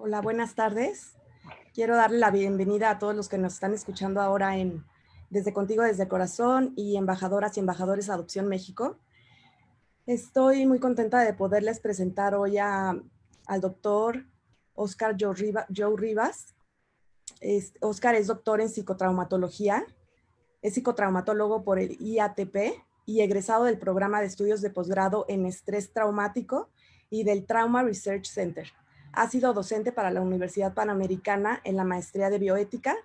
Hola, buenas tardes. Quiero darle la bienvenida a todos los que nos están escuchando ahora Desde Contigo, Desde Corazón y Embajadoras y Embajadores Adopción México. Estoy muy contenta de poderles presentar hoy al doctor Oscar Joe Rivas. Oscar es doctor en psicotraumatología, es psicotraumatólogo por el IATP y egresado del programa de estudios de posgrado en estrés traumático y del Trauma Research Center. Ha sido docente para la Universidad Panamericana en la maestría de bioética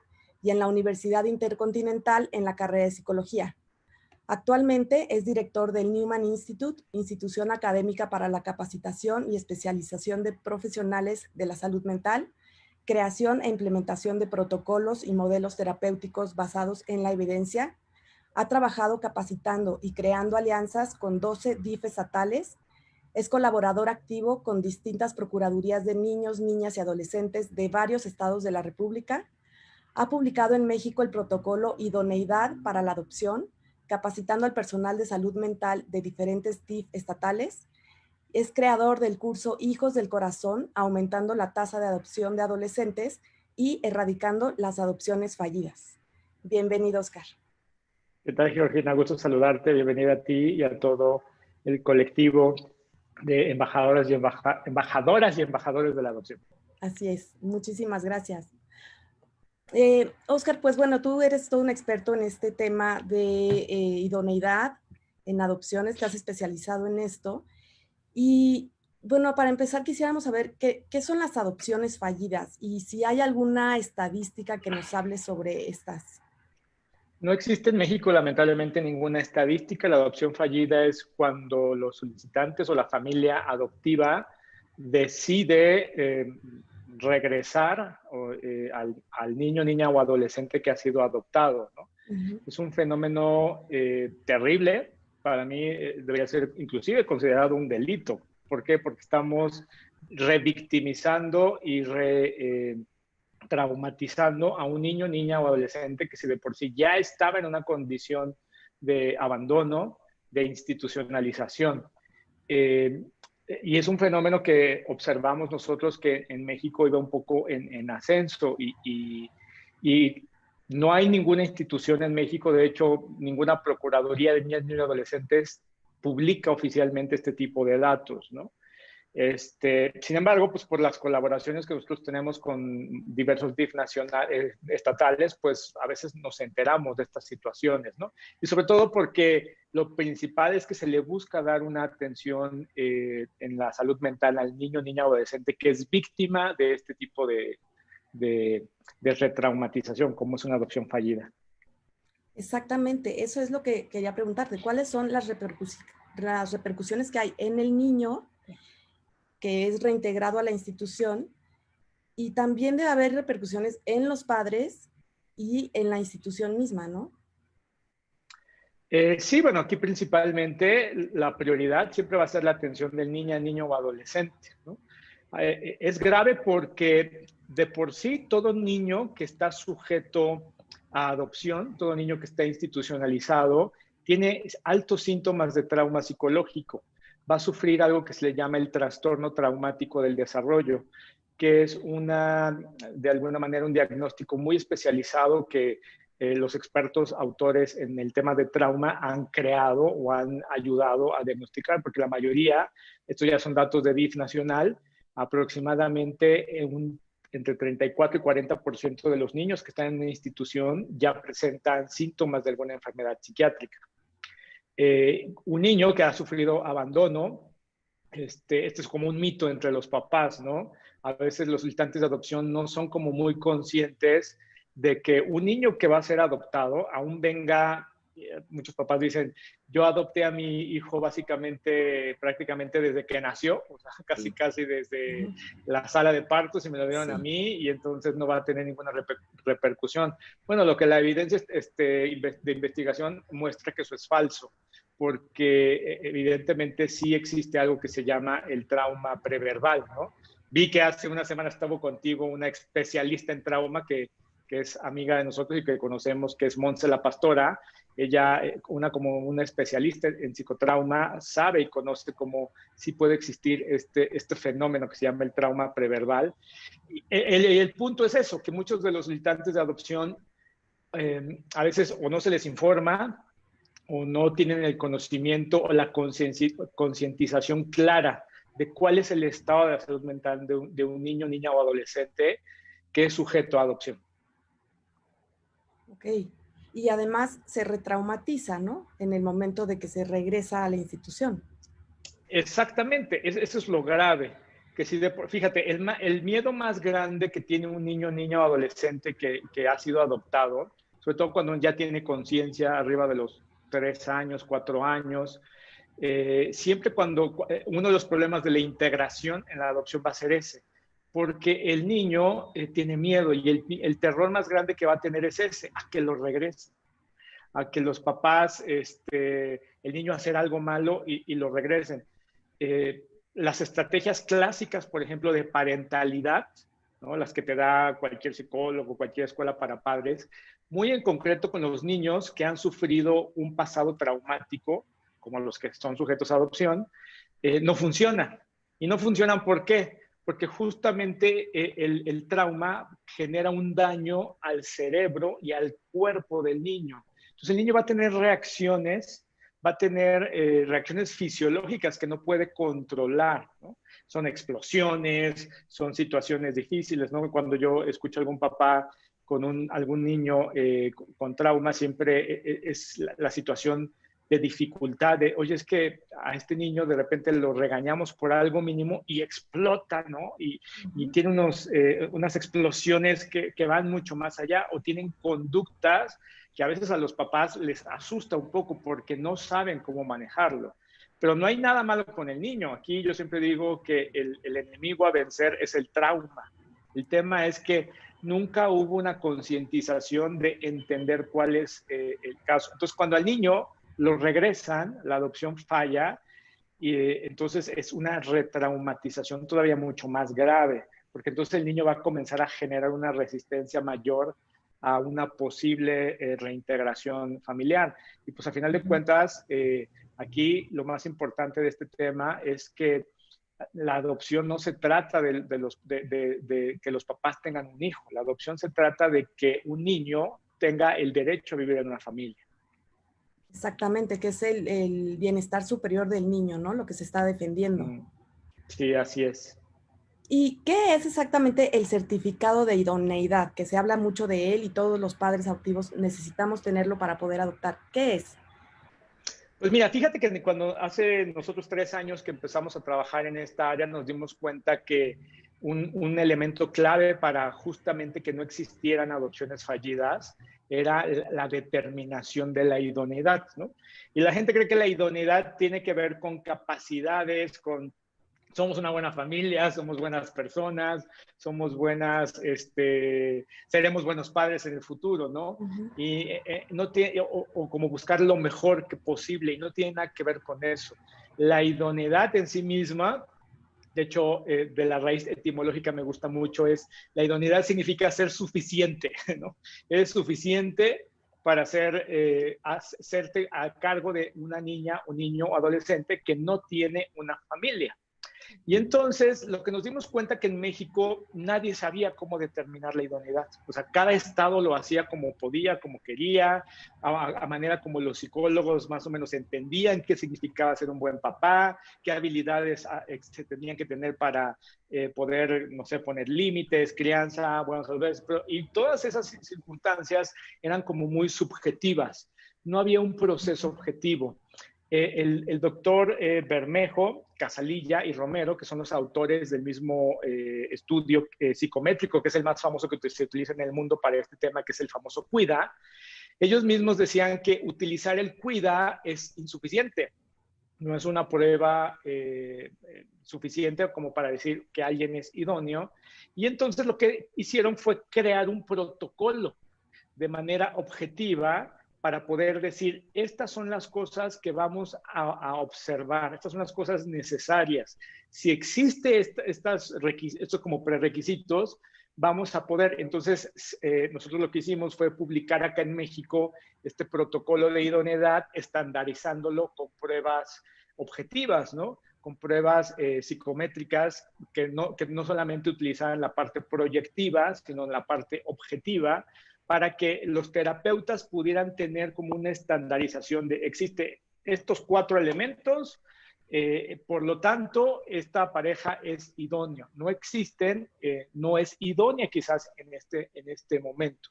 y en la Universidad Intercontinental en la carrera de psicología. Actualmente es director del Newman Institute, institución académica para la capacitación y especialización de profesionales de la salud mental, creación e implementación de protocolos y modelos terapéuticos basados en la evidencia. Ha trabajado capacitando y creando alianzas con 12 DIF estatales. Es colaborador activo con distintas procuradurías de niños, niñas y adolescentes de varios estados de la República. Ha publicado en México el protocolo Idoneidad para la Adopción, capacitando al personal de salud mental de diferentes DIF estatales. Es creador del curso Hijos del Corazón, aumentando la tasa de adopción de adolescentes y erradicando las adopciones fallidas. Bienvenido, Oscar. ¿Qué tal, Georgina? Gusto saludarte. Bienvenida a ti y a todo el colectivo de embajadoras y embajadores de la adopción. Así es. Muchísimas gracias. Oscar, pues bueno, tú eres todo un experto en este tema de idoneidad en adopciones, te has especializado en esto. Y bueno, para empezar quisiéramos saber qué son las adopciones fallidas y si hay alguna estadística que nos hable sobre estas. No existe en México, lamentablemente, ninguna estadística. La adopción fallida es cuando los solicitantes o la familia adoptiva decide regresar al niño, niña o adolescente que ha sido adoptado, ¿no? Es un fenómeno terrible. Para mí debería ser inclusive considerado un delito. ¿Por qué? Porque estamos revictimizando y traumatizando a un niño, niña o adolescente que si de por sí ya estaba en una condición de abandono, de institucionalización. Y es un fenómeno que observamos nosotros que en México iba un poco en ascenso y no hay ninguna institución en México, de hecho, ninguna procuraduría de niñas, niños y adolescentes publica oficialmente este tipo de datos, ¿no? Sin embargo, pues por las colaboraciones que nosotros tenemos con diversos DIF estatales, pues a veces nos enteramos de estas situaciones, ¿no? Y sobre todo porque lo principal es que se le busca dar una atención en la salud mental al niño, niña o adolescente que es víctima de este tipo de retraumatización, como es una adopción Exactamente, eso es lo que quería preguntarte. ¿Cuáles son las repercusiones que hay en el niño que es reintegrado a la institución? Y también debe haber repercusiones en los padres y en la institución misma, ¿no? Sí, bueno, aquí principalmente la prioridad siempre va a ser la atención del niño o adolescente, ¿no? Es grave porque de por sí todo niño que está sujeto a adopción, todo niño que está institucionalizado, tiene altos síntomas de trauma psicológico. Va a sufrir algo que se le llama el trastorno traumático del desarrollo, que es de alguna manera un diagnóstico muy especializado que los expertos autores en el tema de trauma han creado o han ayudado a diagnosticar, porque la mayoría, estos ya son datos de DIF nacional, aproximadamente entre 34 y 40% de los niños que están en una institución ya presentan síntomas de alguna enfermedad psiquiátrica. Un niño que ha sufrido abandono, este es como un mito entre los papás, ¿no? A veces los solicitantes de adopción no son como muy conscientes de que un niño que va a ser adoptado, aún venga, muchos papás dicen, yo adopté a mi hijo prácticamente desde que nació, o sea, casi desde la sala de partos y me lo dieron a mí y entonces no va a tener ninguna repercusión. Bueno, lo que la evidencia de investigación muestra que eso es falso, porque evidentemente sí existe algo que se llama el trauma preverbal, ¿no? Vi que hace una semana estaba contigo una especialista en trauma que que es amiga de nosotros y que conocemos, que es Montse la Pastora. Ella, como una especialista en psicotrauma, sabe y conoce cómo sí puede existir este fenómeno que se llama el trauma preverbal. Y el punto es eso, que muchos de los solicitantes de adopción a veces o no se les informa o no tienen el conocimiento o la concientización clara de cuál es el estado de salud mental de un niño, niña o adolescente que es sujeto a adopción. Ok. Y además se retraumatiza, ¿no? En el momento de que se regresa a la institución. Exactamente, eso es lo grave. Que si fíjate, el miedo más grande que tiene un niño, niña o adolescente que ha sido adoptado, sobre todo cuando ya tiene conciencia arriba de los 3 años, 4 años, siempre uno de los problemas de la integración en la adopción va a ser ese, porque el niño tiene miedo y el terror más grande que va a tener es ese, a que lo regrese, a que los papás, el niño hacer algo malo y lo regresen. Las estrategias clásicas, por ejemplo, de parentalidad, ¿no? Las que te da cualquier psicólogo, cualquier escuela para padres, muy en concreto con los niños que han sufrido un pasado traumático, como los que son sujetos a adopción, no funcionan. ¿Y no funcionan por qué? Porque justamente el trauma genera un daño al cerebro y al cuerpo del niño. Entonces el niño va a tener reacciones fisiológicas que no puede controlar, ¿no? Son explosiones, son situaciones difíciles, ¿no? Cuando yo escucho a algún papá con algún niño con trauma, siempre es la situación de dificultad, oye, es que a este niño de repente lo regañamos por algo mínimo y explota, ¿no? Y tiene unas explosiones que van mucho más allá, o tienen conductas que a veces a los papás les asusta un poco porque no saben cómo manejarlo. Pero no hay nada malo con el niño. Aquí yo siempre digo que el enemigo a vencer es el trauma. El tema es que nunca hubo una concientización de entender cuál es el caso. Entonces, cuando al niño lo regresan, la adopción falla, y entonces es una retraumatización todavía mucho más grave, porque entonces el niño va a comenzar a generar una resistencia mayor a una posible reintegración familiar. Y pues a final de cuentas, aquí lo más importante de este tema es que la adopción no se trata de que los papás tengan un hijo. La adopción se trata de que un niño tenga el derecho a vivir en una familia. Exactamente, que es el bienestar superior del niño, ¿no? Lo que se está defendiendo. Sí, así es. ¿Y qué es exactamente el certificado de idoneidad? Que se habla mucho de él y todos los padres adoptivos necesitamos tenerlo para poder adoptar. ¿Qué es? Pues mira, fíjate que cuando hace nosotros 3 años que empezamos a trabajar en esta área, nos dimos cuenta que un elemento clave para justamente que no existieran adopciones fallidas era la determinación de la idoneidad, ¿no? Y la gente cree que la idoneidad tiene que ver con capacidades, somos una buena familia, somos buenas personas, somos seremos buenos padres en el futuro, ¿no? Y no tiene, o como buscar lo mejor que posible, y no tiene nada que ver con eso. La idoneidad en sí misma, de hecho, de la raíz etimológica me gusta mucho, la idoneidad significa ser suficiente, ¿no? Eres suficiente para hacerte a cargo de una niña o niño o adolescente que no tiene una familia. Y entonces lo que nos dimos cuenta que en México nadie sabía cómo determinar la idoneidad. O sea, cada estado lo hacía como podía, como quería, a manera como los psicólogos más o menos entendían qué significaba ser un buen papá, qué habilidades se tenían que tener para poder, no sé, poner límites, crianza, buenos valores, y todas esas circunstancias eran como muy subjetivas. No había un proceso objetivo. El doctor Bermejo, Casalilla y Romero, que son los autores del mismo estudio psicométrico, que es el más famoso que se utiliza en el mundo para este tema, que es el famoso CUIDA, ellos mismos decían que utilizar el CUIDA es insuficiente. No es una prueba suficiente como para decir que alguien es idóneo. Y entonces lo que hicieron fue crear un protocolo de manera objetiva para poder decir, estas son las cosas que vamos a observar, estas son las cosas necesarias. Si existe estos como prerequisitos, vamos a poder. Entonces, nosotros lo que hicimos fue publicar acá en México este protocolo de idoneidad, estandarizándolo con pruebas objetivas, ¿no? Con pruebas psicométricas que no solamente utilizan la parte proyectiva, sino la parte objetiva, para que los terapeutas pudieran tener como una estandarización de, existe estos 4 elementos, por lo tanto, esta pareja es idónea. No existen, no es idónea quizás en este momento.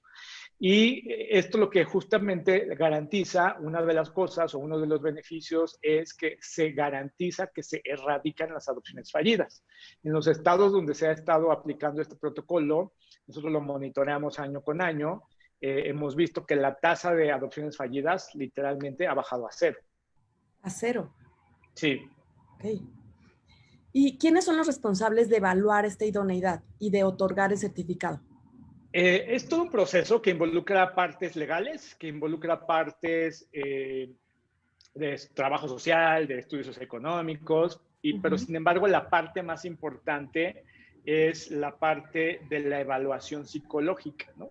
Y esto lo que justamente garantiza, una de las cosas o uno de los beneficios es que se garantiza que se erradican las adopciones fallidas. En los estados donde se ha estado aplicando este protocolo, nosotros lo monitoreamos año con año, hemos visto que la tasa de adopciones fallidas literalmente ha bajado a 0. ¿A 0? Sí. Ok. ¿Y quiénes son los responsables de evaluar esta idoneidad y de otorgar el certificado? Es todo un proceso que involucra partes legales, que involucra partes de trabajo social, de estudios socioeconómicos, pero sin embargo la parte más importante es la parte de la evaluación psicológica, ¿no?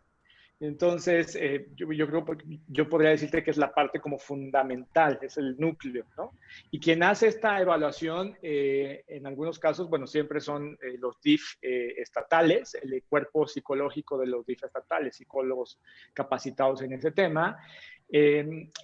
Entonces, yo creo, yo podría decirte que es la parte como fundamental, es el núcleo, ¿no? Y quien hace esta evaluación, en algunos casos, bueno, siempre son los DIF estatales, el cuerpo psicológico de los DIF estatales, psicólogos capacitados en ese tema.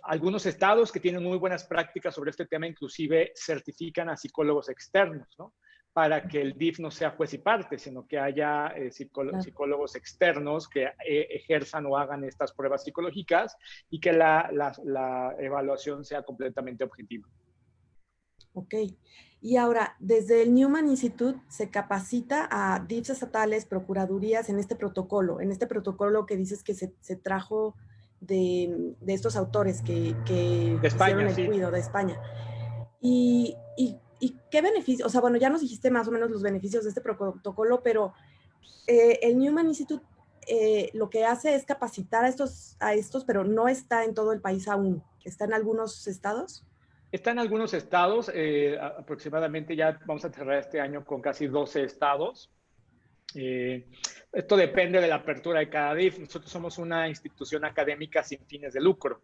Algunos estados que tienen muy buenas prácticas sobre este tema, inclusive certifican a psicólogos externos, ¿no? Para que el DIF no sea juez y parte, sino que haya psicólogos externos que ejerzan o hagan estas pruebas psicológicas y que la evaluación sea completamente objetiva. Ok. Y ahora, desde el Newman Institute se capacita a DIFs estatales, procuradurías en este protocolo que dices que se trajo de estos autores que de España, hicieron el cuido de España. ¿Y qué beneficios? O sea, bueno, ya nos dijiste más o menos los beneficios de este protocolo, pero el Newman Institute lo que hace es capacitar a estos, pero no está en todo el país aún. ¿Está en algunos estados? Está en algunos estados, aproximadamente ya vamos a cerrar este año con casi 12 estados. Esto depende de la apertura de cada DIF. Nosotros somos una institución académica sin fines de lucro.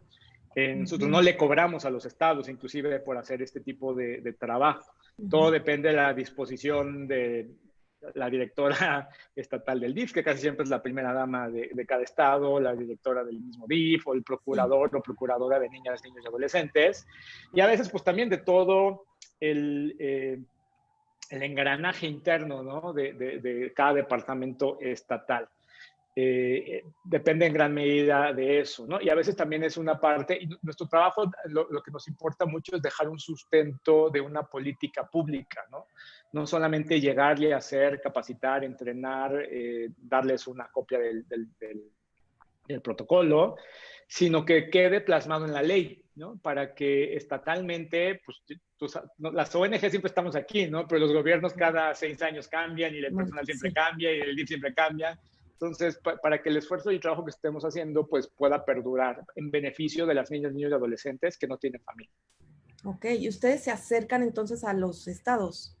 Nosotros no le cobramos a los estados, inclusive por hacer este tipo de trabajo. Todo depende de la disposición de la directora estatal del DIF, que casi siempre es la primera dama de cada estado, la directora del mismo DIF, o el procurador o procuradora de niñas, niños y adolescentes. Y a veces, pues también de todo el engranaje interno, ¿no? de cada departamento estatal. Depende en gran medida de eso, ¿no? Y a veces también es una parte, y nuestro trabajo, lo que nos importa mucho es dejar un sustento de una política pública, ¿no? No solamente llegarle a hacer, capacitar, entrenar, darles una copia del protocolo, sino que quede plasmado en la ley, ¿no? Para que estatalmente, pues, las ONG siempre estamos aquí, ¿no? Pero los gobiernos cada 6 años cambian y el personal siempre cambia y el DIF siempre cambia. Entonces, para que el esfuerzo y el trabajo que estemos haciendo, pues, pueda perdurar en beneficio de las niñas, niños y adolescentes que no tienen familia. Ok, y ustedes se acercan entonces a los estados.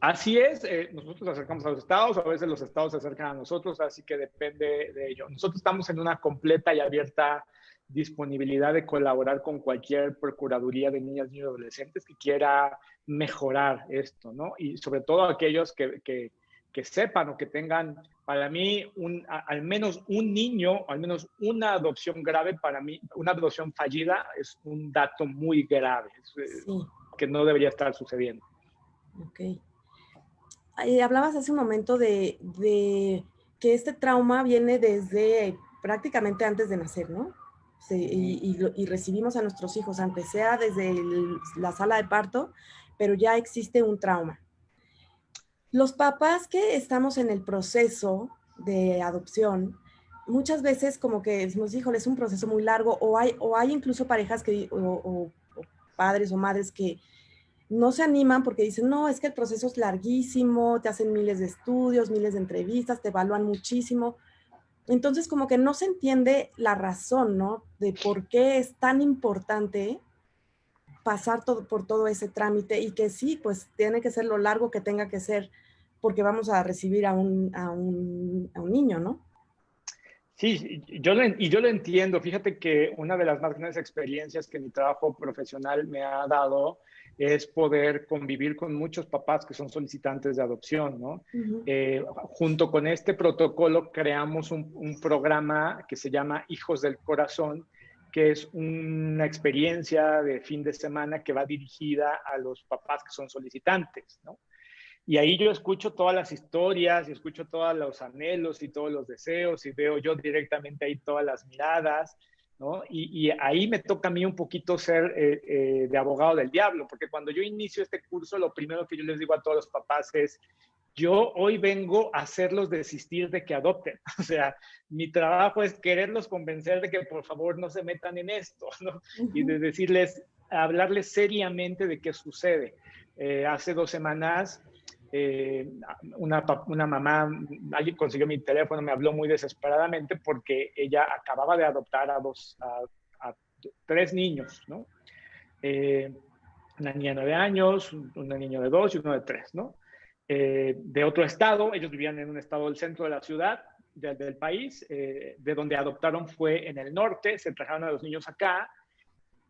Así es, nosotros nos acercamos a los estados, a veces los estados se acercan a nosotros, así que depende de ello. Nosotros estamos en una completa y abierta disponibilidad de colaborar con cualquier procuraduría de niñas, niños y adolescentes que quiera mejorar esto, ¿no? Y sobre todo aquellos que sepan o que tengan, para mí, al menos un niño, al menos una adopción grave, para mí, una adopción fallida es un dato muy grave, que no debería estar sucediendo. Ok. Hablabas hace un momento de que este trauma viene desde prácticamente antes de nacer, ¿no? Y recibimos a nuestros hijos, aunque sea desde la sala de parto, pero ya existe un trauma. Los papás que estamos en el proceso de adopción, muchas veces como que decimos, híjole, es un proceso muy largo, o hay incluso parejas o padres o madres que no se animan porque dicen, no, es que el proceso es larguísimo, te hacen miles de estudios, miles de entrevistas, te evalúan muchísimo. Entonces, como que no se entiende la razón, ¿no? De por qué es tan importante pasar por todo ese trámite y que sí, pues tiene que ser lo largo que tenga que ser, porque vamos a recibir a un niño, ¿no? Sí, yo lo entiendo. Fíjate que una de las más grandes experiencias que mi trabajo profesional me ha dado es poder convivir con muchos papás que son solicitantes de adopción, ¿no? Uh-huh. Junto con este protocolo creamos un programa que se llama Hijos del Corazón, que es una experiencia de fin de semana que va dirigida a los papás que son solicitantes, ¿no? Y ahí yo escucho todas las historias y escucho todos los anhelos y todos los deseos y veo yo directamente ahí todas las miradas, ¿no? Y ahí me toca a mí un poquito ser de abogado del diablo, porque cuando yo inicio este curso, lo primero que yo les digo a todos los papás es, yo hoy vengo a hacerlos desistir de que adopten. O sea, mi trabajo es quererlos convencer de que por favor no se metan en esto, ¿no? Uh-huh. Y de decirles, hablarles seriamente de qué sucede. Hace 2 semanas una mamá, alguien consiguió mi teléfono, me habló muy desesperadamente porque ella acababa de adoptar a 3 niños, ¿no? Una niña de 9 años, un niño de 2 y uno de 3, ¿no? De otro estado, ellos vivían en un estado del centro de la ciudad, del país, de donde adoptaron fue en el norte, se trajeron a los niños acá,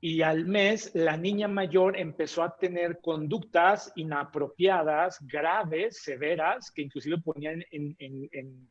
y al mes la niña mayor empezó a tener conductas inapropiadas, graves, severas, que inclusive ponían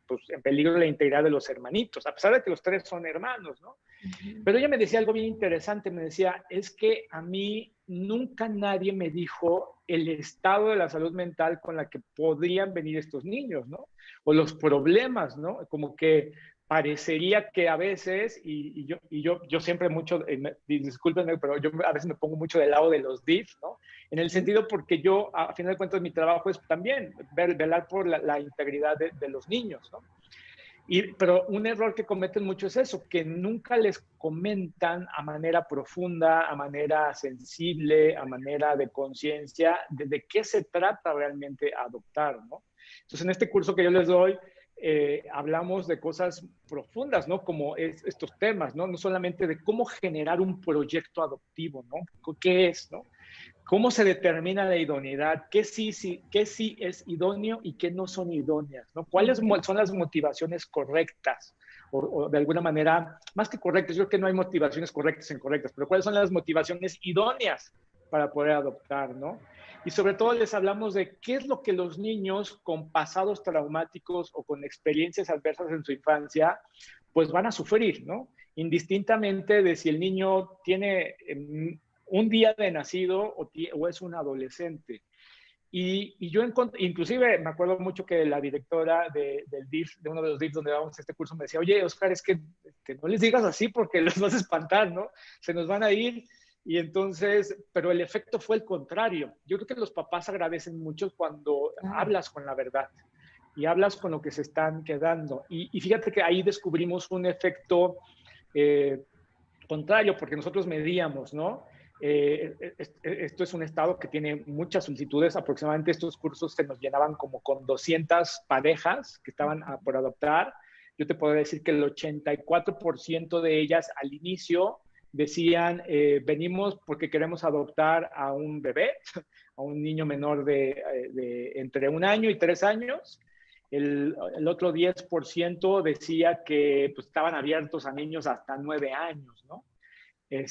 pues, en peligro la integridad de los hermanitos, a pesar de que los 3 son hermanos, ¿no? Uh-huh. Pero ella me decía algo bien interesante, me decía, es que a mí nunca nadie me dijo el estado de la salud mental con la que podrían venir estos niños, ¿no? O los problemas, ¿no? Como que parecería que a veces, yo siempre mucho, discúlpenme, pero yo a veces me pongo mucho del lado de los DIF, ¿no? En el sentido porque yo, a final de cuentas, mi trabajo es también velar por la integridad de los niños, ¿no? Pero un error que cometen mucho es eso, que nunca les comentan a manera profunda, a manera sensible, a manera de conciencia, de qué se trata realmente adoptar, ¿no? Entonces, en este curso que yo les doy, hablamos de cosas profundas, ¿no? Como estos temas, ¿no? No solamente de cómo generar un proyecto adoptivo, ¿no? ¿Qué es, no? ¿Cómo se determina la idoneidad? ¿Qué sí es idóneo y qué no son idóneas, ¿no? ¿Cuáles son las motivaciones correctas? O de alguna manera, más que correctas, yo creo que no hay motivaciones correctas e incorrectas, pero ¿cuáles son las motivaciones idóneas para poder adoptar, ¿no? Y sobre todo les hablamos de qué es lo que los niños con pasados traumáticos o con experiencias adversas en su infancia, pues van a sufrir, ¿no? Indistintamente de si el niño tiene un día de nacido o es un adolescente. Y yo inclusive me acuerdo mucho que la directora del DIF, de uno de los DIFs donde damos este curso, me decía, oye, Oscar, es que no les digas así porque los vas a espantar, ¿no? Se nos van a ir. Y entonces, pero el efecto fue el contrario. Yo creo que los papás agradecen mucho cuando hablas con la verdad y hablas con lo que se están quedando. Y fíjate que ahí descubrimos un efecto contrario, porque nosotros medíamos, ¿no? Esto es un estado que tiene muchas solicitudes. Aproximadamente estos cursos se nos llenaban como con 200 parejas que estaban por adoptar. Yo te puedo decir que el 84% de ellas al inicio decían, venimos porque queremos adoptar a un bebé, a un niño menor de entre 1 año y 3 años. El otro 10% decía que pues, estaban abiertos a niños hasta 9 años, ¿no? Que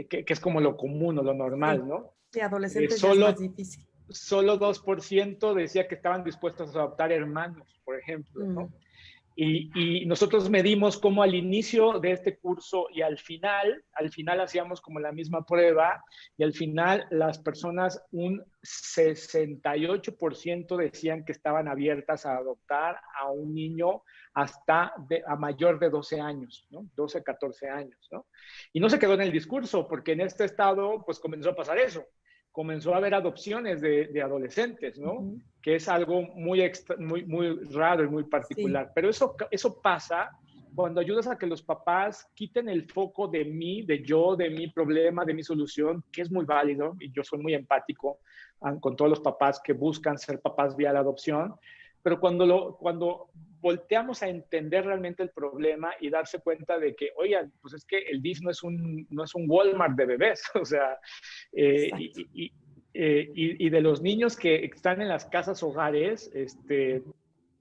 es como lo común o lo normal, ¿no? Sí, adolescentes ya es más difícil. Solo 2% decía que estaban dispuestos a adoptar hermanos, por ejemplo, ¿no? Y nosotros medimos cómo al inicio de este curso y al final hacíamos como la misma prueba y al final las personas, un 68% decían que estaban abiertas a adoptar a un niño a mayor de 12 años, ¿no? 12, 14 años, ¿no? Y no se quedó en el discurso, porque en este estado pues comenzó a pasar eso. Comenzó a haber adopciones de adolescentes, ¿no? Que es algo muy raro y muy particular. Sí. Pero eso pasa cuando ayudas a que los papás quiten el foco de mí, de mi problema, de mi solución, que es muy válido, y yo soy muy empático con todos los papás que buscan ser papás vía la adopción, pero cuando volteamos a entender realmente el problema y darse cuenta de que, oigan, pues es que el DIF no es un Walmart de bebés, o sea, y de los niños que están en las casas hogares,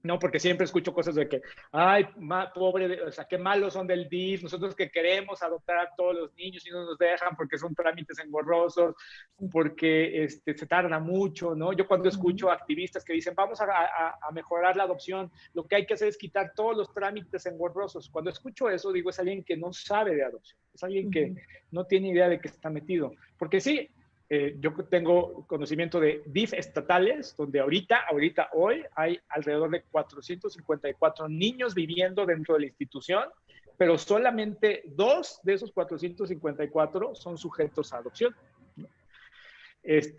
no, porque siempre escucho cosas de que, ay, pobre, o sea, qué malos son del DIF, nosotros que queremos adoptar a todos los niños y no nos dejan porque son trámites engorrosos, porque se tarda mucho, ¿no? Yo cuando escucho activistas que dicen, vamos a mejorar la adopción, lo que hay que hacer es quitar todos los trámites engorrosos. Cuando escucho eso, digo, es alguien que no sabe de adopción, es alguien que no tiene idea de qué está metido. Porque sí, yo tengo conocimiento de DIF estatales, donde hoy, hay alrededor de 454 niños viviendo dentro de la institución, pero solamente 2 de esos 454 son sujetos a adopción. Esos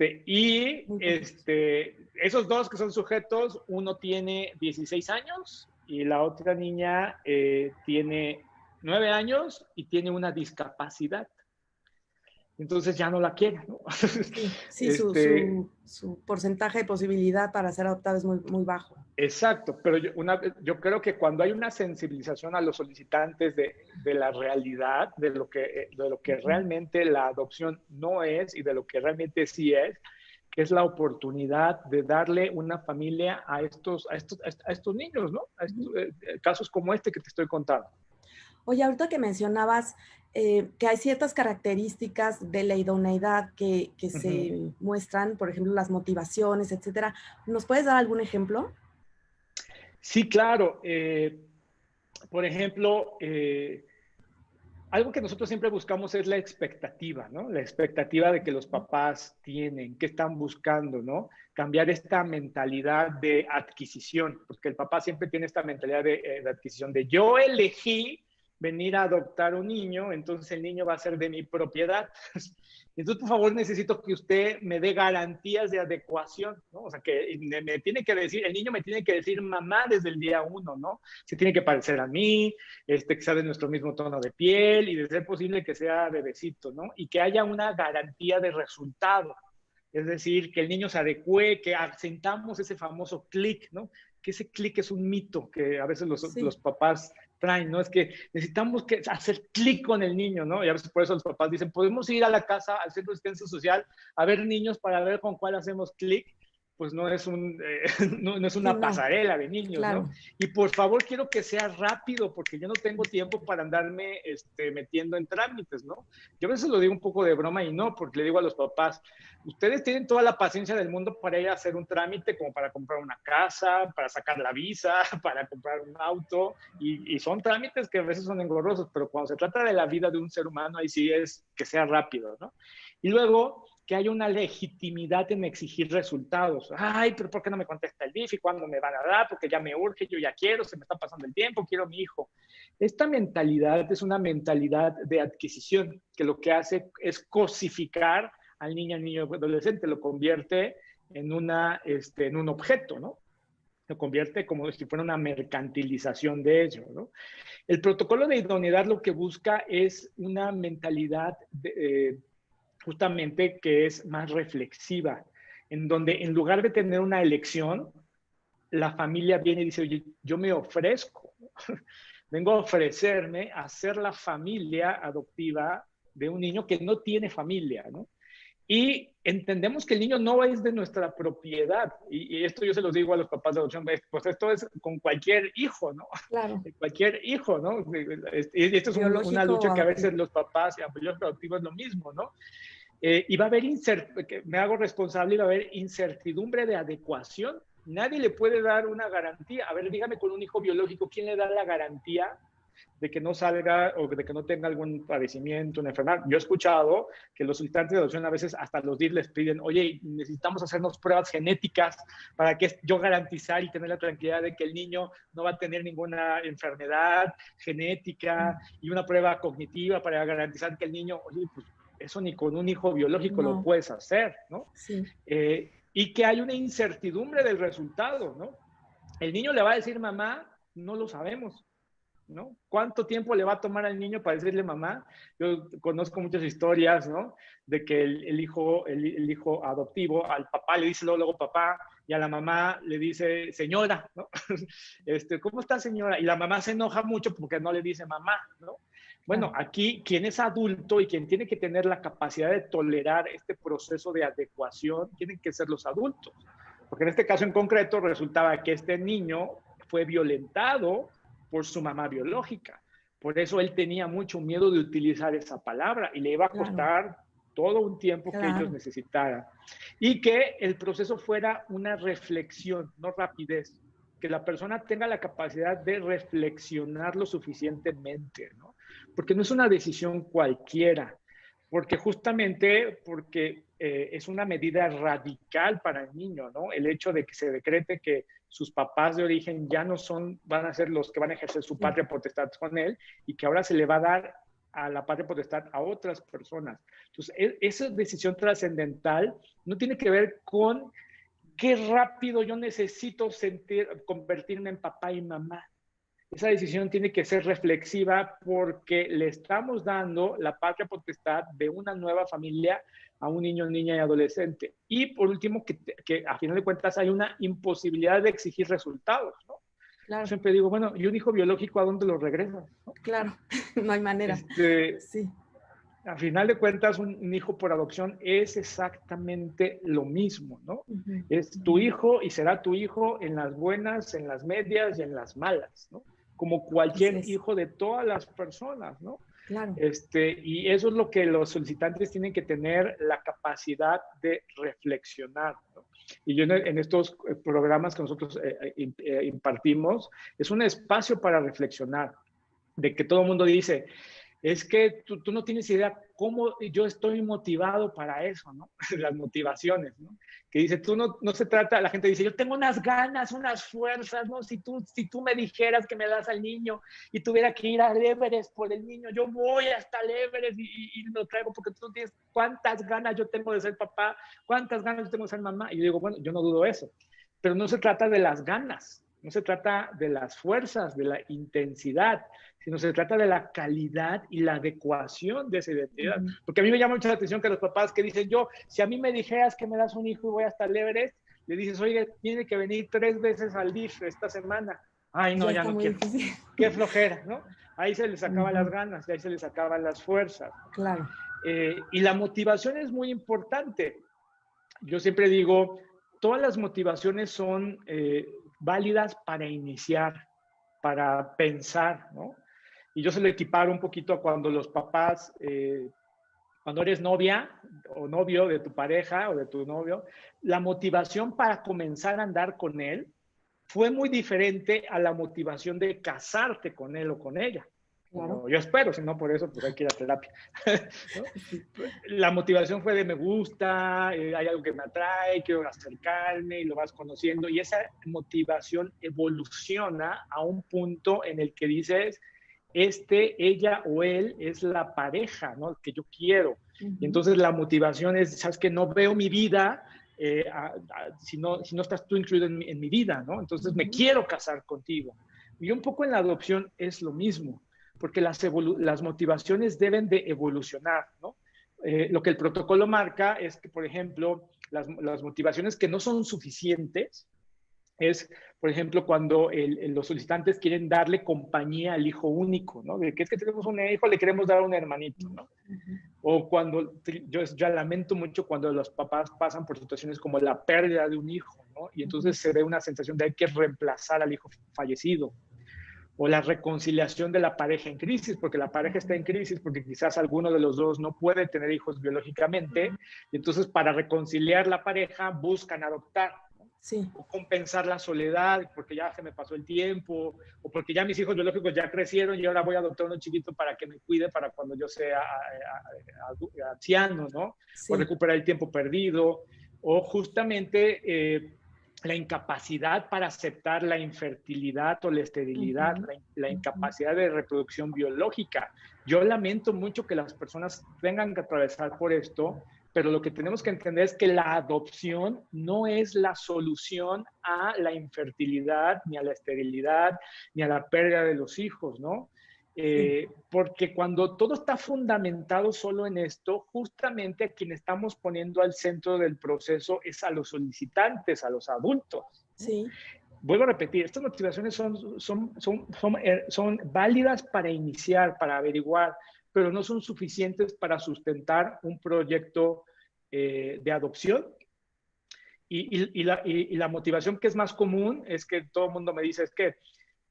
2 que son sujetos, uno tiene 16 años y la otra niña tiene 9 años y tiene una discapacidad. Entonces ya no la quieren, ¿no? Sí, su porcentaje de posibilidad para ser adoptado es muy, muy bajo. Exacto, pero yo creo que cuando hay una sensibilización a los solicitantes de la realidad, de lo que realmente la adopción no es y de lo que realmente sí es, que es la oportunidad de darle una familia a estos niños, ¿no? Casos como este que te estoy contando. Oye, ahorita que mencionabas que hay ciertas características de la idoneidad que se muestran, por ejemplo, las motivaciones, etcétera. ¿Nos puedes dar algún ejemplo? Sí, claro. Por ejemplo, algo que nosotros siempre buscamos es la expectativa, ¿no? La expectativa de que los papás tienen, que están buscando, ¿no? Cambiar esta mentalidad de adquisición, porque el papá siempre tiene esta mentalidad de adquisición, de yo elegí venir a adoptar un niño, entonces el niño va a ser de mi propiedad. Entonces, por favor, necesito que usted me dé garantías de adecuación, ¿no? O sea, que me tiene que decir, el niño me tiene que decir mamá desde el día 1, ¿no? Se tiene que parecer a mí, que sea de nuestro mismo tono de piel y de ser posible que sea bebecito, ¿no? Y que haya una garantía de resultado. Es decir, que el niño se adecue, que asentamos ese famoso clic, ¿no? Que ese clic es un mito que a veces los papás traen, ¿no? Es que necesitamos hacer clic con el niño, ¿no? Y a veces por eso los papás dicen, podemos ir a la casa, al centro de asistencia social, a ver niños para ver con cuál hacemos clic. Pues no es, no es una pasarela de niños, claro, ¿no? Y por favor quiero que sea rápido porque yo no tengo tiempo para andarme metiendo en trámites, ¿no? Yo a veces lo digo un poco de broma y no, porque le digo a los papás, ustedes tienen toda la paciencia del mundo para ir a hacer un trámite como para comprar una casa, para sacar la visa, para comprar un auto, y son trámites que a veces son engorrosos, pero cuando se trata de la vida de un ser humano, ahí sí es que sea rápido, ¿no? Y luego que haya una legitimidad en exigir resultados. Ay, pero ¿por qué no me contesta el DIF? ¿Y cuándo me van a dar? Porque ya me urge, yo ya quiero, se me está pasando el tiempo, quiero a mi hijo. Esta mentalidad es una mentalidad de adquisición que lo que hace es cosificar al niño adolescente, lo convierte en un objeto, ¿no? Lo convierte como si fuera una mercantilización de ello, ¿no? El protocolo de idoneidad lo que busca es una mentalidad justamente que es más reflexiva, en donde en lugar de tener una elección, la familia viene y dice, oye, yo me ofrezco, vengo a ofrecerme a ser la familia adoptiva de un niño que no tiene familia, ¿no? Y entendemos que el niño no es de nuestra propiedad. Y esto yo se los digo a los papás de adopción, pues esto es con cualquier hijo, ¿no? Claro. Cualquier hijo, ¿no? Y esto es una lucha que a veces los papás y apoyos adoptivos es lo mismo, ¿no? Y va a haber me hago responsable y va a haber incertidumbre de adecuación. Nadie le puede dar una garantía. A ver, dígame con un hijo biológico, ¿quién le da la garantía de que no salga o de que no tenga algún padecimiento, una enfermedad? Yo he escuchado que los solicitantes de adopción a veces hasta los DIF les piden, oye, necesitamos hacernos pruebas genéticas para que yo garantizar y tener la tranquilidad de que el niño no va a tener ninguna enfermedad genética y una prueba cognitiva para garantizar que el niño, oye, pues eso ni con un hijo biológico lo puedes hacer, ¿no? Sí. Y que hay una incertidumbre del resultado, ¿no? El niño le va a decir mamá, no lo sabemos, ¿no? ¿Cuánto tiempo le va a tomar al niño para decirle mamá? Yo conozco muchas historias, ¿no? De que el hijo adoptivo al papá le dice luego papá y a la mamá le dice señora, ¿no? ¿Cómo está señora? Y la mamá se enoja mucho porque no le dice mamá, ¿no? Bueno, aquí quien es adulto y quien tiene que tener la capacidad de tolerar este proceso de adecuación tienen que ser los adultos. Porque en este caso en concreto resultaba que este niño fue violentado por su mamá biológica. Por eso él tenía mucho miedo de utilizar esa palabra y le iba a costar todo un tiempo que ellos necesitaran. Y que el proceso fuera una reflexión, no rapidez. Que la persona tenga la capacidad de reflexionar lo suficientemente, ¿no? Porque no es una decisión cualquiera, porque justamente porque es una medida radical para el niño, ¿no? El hecho de que se decrete que sus papás de origen ya no son, van a ser los que van a ejercer su patria potestad con él y que ahora se le va a dar a la patria potestad a otras personas. Entonces, esa decisión trascendental no tiene que ver con qué rápido yo necesito convertirme en papá y mamá. Esa decisión tiene que ser reflexiva porque le estamos dando la patria potestad de una nueva familia a un niño, niña y adolescente. Y por último, que a final de cuentas hay una imposibilidad de exigir resultados, ¿no? Claro. Siempre digo, bueno, ¿y un hijo biológico a dónde lo regresas? ¿No? Claro, no hay manera. Sí. A final de cuentas, un hijo por adopción es exactamente lo mismo, ¿no? Es tu hijo y será tu hijo en las buenas, en las medias y en las malas, ¿no? Como cualquier hijo de todas las personas, ¿no? Claro. Y eso es lo que los solicitantes tienen que tener la capacidad de reflexionar, ¿no? Y yo en estos programas que nosotros impartimos, es un espacio para reflexionar, de que todo el mundo dice, es que tú no tienes idea cómo yo estoy motivado para eso, ¿no? Las motivaciones, ¿no? Que dice, no se trata, la gente dice, yo tengo unas ganas, unas fuerzas, ¿no? Si tú me dijeras que me das al niño y tuviera que ir al Everest por el niño, yo voy hasta el Everest y lo traigo porque tú tienes cuántas ganas yo tengo de ser papá, cuántas ganas yo tengo de ser mamá. Y yo digo, bueno, yo no dudo eso, pero no se trata de las ganas, no se trata de las fuerzas, de la intensidad, sino se trata de la calidad y la adecuación de esa identidad. Porque a mí me llama mucho la atención que los papás que dicen, si a mí me dijeras que me das un hijo y voy hasta el Everest, le dices, oye, tiene que venir 3 veces al DIF esta semana. Ay, no, ya no quiero. Difícil. Qué flojera, ¿no? Ahí se les acaban las ganas, ahí se les acaban las fuerzas. Claro. Y la motivación es muy importante. Yo siempre digo, todas las motivaciones son válidas para iniciar, para pensar, ¿no? Y yo se lo equiparo un poquito a cuando los papás, cuando eres novia o novio de tu pareja o de tu novio, la motivación para comenzar a andar con él fue muy diferente a la motivación de casarte con él o con ella. Claro. Yo espero, si no por eso, pues hay que ir a terapia. ¿No? La motivación fue de me gusta, hay algo que me atrae, quiero acercarme y lo vas conociendo. Y esa motivación evoluciona a un punto en el que dices, ella o él es la pareja, ¿no? Que yo quiero. Y entonces la motivación es, sabes que no veo mi vida si no estás tú incluido en mi vida, ¿no? Entonces me quiero casar contigo. Y un poco en la adopción es lo mismo, porque las motivaciones deben de evolucionar, ¿no? Lo que el protocolo marca es que, por ejemplo, las motivaciones que no son suficientes es, por ejemplo, cuando los solicitantes quieren darle compañía al hijo único, ¿no? De que es que tenemos un hijo, le queremos dar a un hermanito, ¿no? O cuando, yo ya lamento mucho cuando los papás pasan por situaciones como la pérdida de un hijo, ¿no? Y entonces se ve una sensación de hay que reemplazar al hijo fallecido. O la reconciliación de la pareja en crisis, porque la pareja está en crisis, porque quizás alguno de los dos no puede tener hijos biológicamente, y entonces para reconciliar la pareja buscan adoptar. Sí. O compensar la soledad, porque ya se me pasó el tiempo, o porque ya mis hijos biológicos ya crecieron y ahora voy a adoptar uno chiquito para que me cuide para cuando yo sea anciano, ¿no? Sí. O recuperar el tiempo perdido, o justamente la incapacidad para aceptar la infertilidad o la esterilidad, la incapacidad de reproducción biológica. Yo lamento mucho que las personas tengan que atravesar por esto, pero lo que tenemos que entender es que la adopción no es la solución a la infertilidad, ni a la esterilidad, ni a la pérdida de los hijos, ¿no? Porque cuando todo está fundamentado solo en esto, justamente a quien estamos poniendo al centro del proceso es a los solicitantes, a los adultos, ¿no? Sí. vuelvo a repetir, estas motivaciones son válidas para iniciar, para averiguar, pero no son suficientes para sustentar un proyecto de adopción. Y la motivación que es más común es que todo el mundo me dice, es que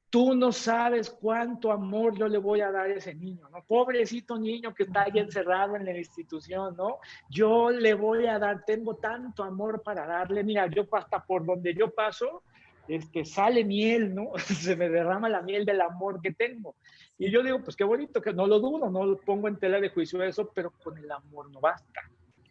tú no sabes cuánto amor yo le voy a dar a ese niño, ¿no? Pobrecito niño que está ahí encerrado en la institución, ¿no? Yo le voy a dar, tengo tanto amor para darle, mira, yo hasta por donde yo paso, sale miel, ¿no? Se me derrama la miel del amor que tengo. Y yo digo, pues qué bonito, que no lo dudo, no lo pongo en tela de juicio eso, pero con el amor no basta.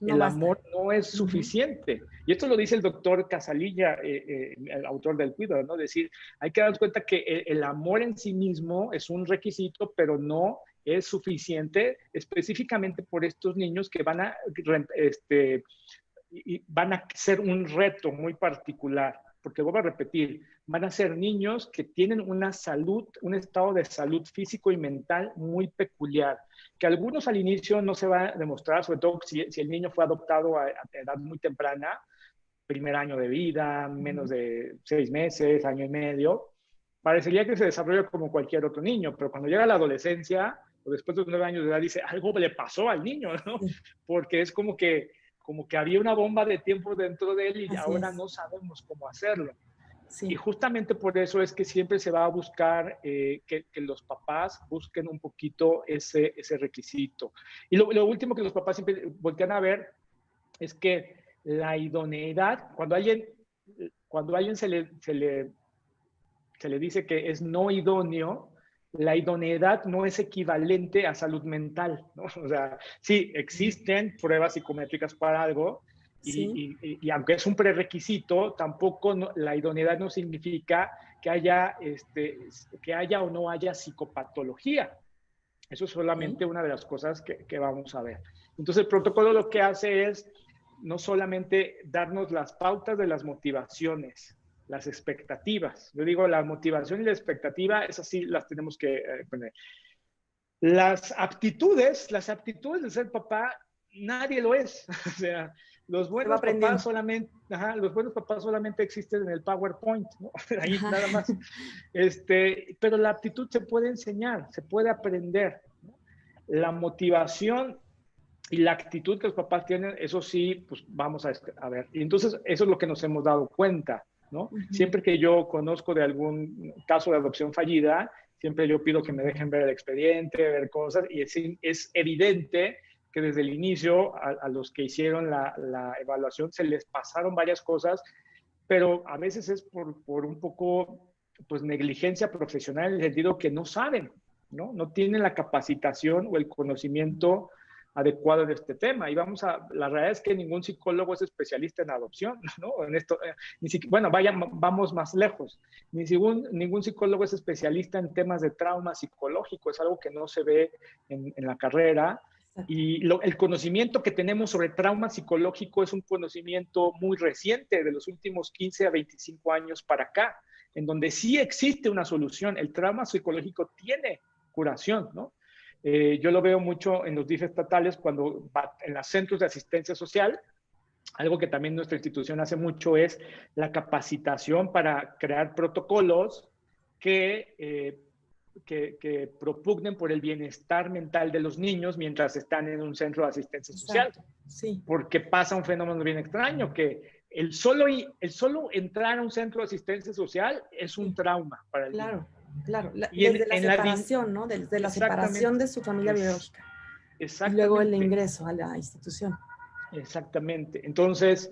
No el basta. amor no es suficiente. Y esto lo dice el doctor Casalilla, el autor del Cuidado, ¿no? Decir, hay que darnos cuenta que el amor en sí mismo es un requisito, pero no es suficiente específicamente por estos niños que van a ser un reto muy particular. Porque vuelvo a repetir, van a ser niños que tienen una salud, un estado de salud físico y mental muy peculiar, que algunos al inicio no se va a demostrar, sobre todo si el niño fue adoptado a edad muy temprana, primer año de vida, menos de 6 meses, año y medio, parecería que se desarrolla como cualquier otro niño, pero cuando llega a la adolescencia, o después de los 9 años de edad, dice, algo le pasó al niño, ¿no? Porque es como que había una bomba de tiempo dentro de él y ahora no sabemos cómo hacerlo. Sí. Y justamente por eso es que siempre se va a buscar que los papás busquen un poquito ese requisito. Y lo último que los papás siempre voltean a ver es que la idoneidad, cuando a alguien se le dice que es no idóneo, la idoneidad no es equivalente a salud mental, ¿no? O sea, sí, existen pruebas psicométricas para algo, sí. y aunque es un prerequisito, tampoco la idoneidad no significa que haya o no haya psicopatología. Eso es solamente una de las cosas que vamos a ver. Entonces, el protocolo lo que hace es no solamente darnos las pautas de las motivaciones, las expectativas. Yo digo, la motivación y la expectativa, esas sí las tenemos que poner. Las aptitudes de ser papá, nadie lo es. O sea, los buenos papás solamente existen en el PowerPoint, ¿no? Ahí nada más. Pero la aptitud se puede enseñar, se puede aprender, ¿no? La motivación y la actitud que los papás tienen, eso sí, pues vamos a ver. Y entonces, eso es lo que nos hemos dado cuenta, ¿no? Siempre que yo conozco de algún caso de adopción fallida, siempre yo pido que me dejen ver el expediente, ver cosas, y es evidente que desde el inicio a los que hicieron la evaluación se les pasaron varias cosas, pero a veces es por un poco, pues, negligencia profesional, en el sentido que no saben, ¿no? No tienen la capacitación o el conocimiento adecuado de este tema. Y la realidad es que ningún psicólogo es especialista en adopción, ¿no? En esto, vamos más lejos. Ningún psicólogo es especialista en temas de trauma psicológico, es algo que no se ve en la carrera. Y el conocimiento que tenemos sobre trauma psicológico es un conocimiento muy reciente, de los últimos 15 a 25 años para acá, en donde sí existe una solución. El trauma psicológico tiene curación, ¿no? Yo lo veo mucho en los DIF estatales, cuando en los centros de asistencia social. Algo que también nuestra institución hace mucho es la capacitación para crear protocolos que propugnen por el bienestar mental de los niños mientras están en un centro de asistencia social. Sí. Porque pasa un fenómeno bien extraño, que el solo entrar a un centro de asistencia social es un trauma para el niño. Claro, desde la separación, ¿no? Desde la separación de su familia biológica. Y luego el ingreso a la institución. Exactamente. Entonces,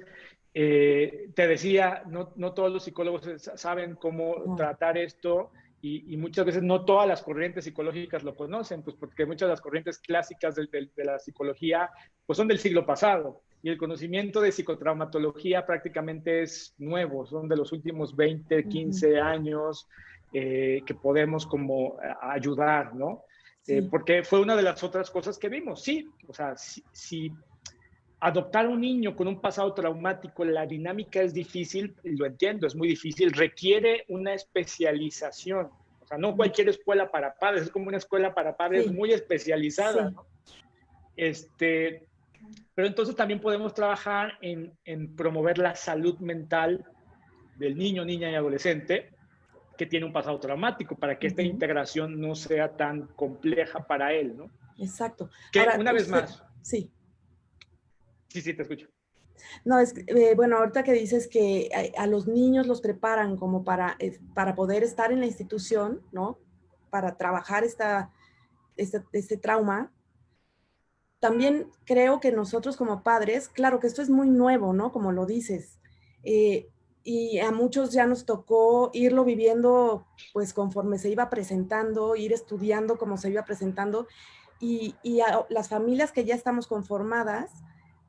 te decía, no todos los psicólogos saben cómo tratar esto, y muchas veces no todas las corrientes psicológicas lo conocen, pues porque muchas de las corrientes clásicas de la psicología pues son del siglo pasado, y el conocimiento de psicotraumatología prácticamente es nuevo, son de los últimos 20, 15 años que podemos como ayudar, ¿no? Sí. Porque fue una de las otras cosas que vimos. Sí, o sea, si adoptar a un niño con un pasado traumático, la dinámica es difícil, lo entiendo, es muy difícil, requiere una especialización. O sea, no cualquier escuela para padres, es como una escuela para padres muy especializada, ¿no? Pero entonces también podemos trabajar en promover la salud mental del niño, niña y adolescente que tiene un pasado traumático, para que esta integración no sea tan compleja para él, ¿no? Exacto. Que Ahora, una vez más. Sí. Sí, te escucho. No, bueno, ahorita que dices que a los niños los preparan como para poder estar en la institución, ¿no? Para trabajar este trauma. También creo que nosotros como padres, claro que esto es muy nuevo, ¿no? Como lo dices. Y a muchos ya nos tocó irlo viviendo, pues conforme se iba presentando, ir estudiando como se iba presentando. Y a las familias que ya estamos conformadas,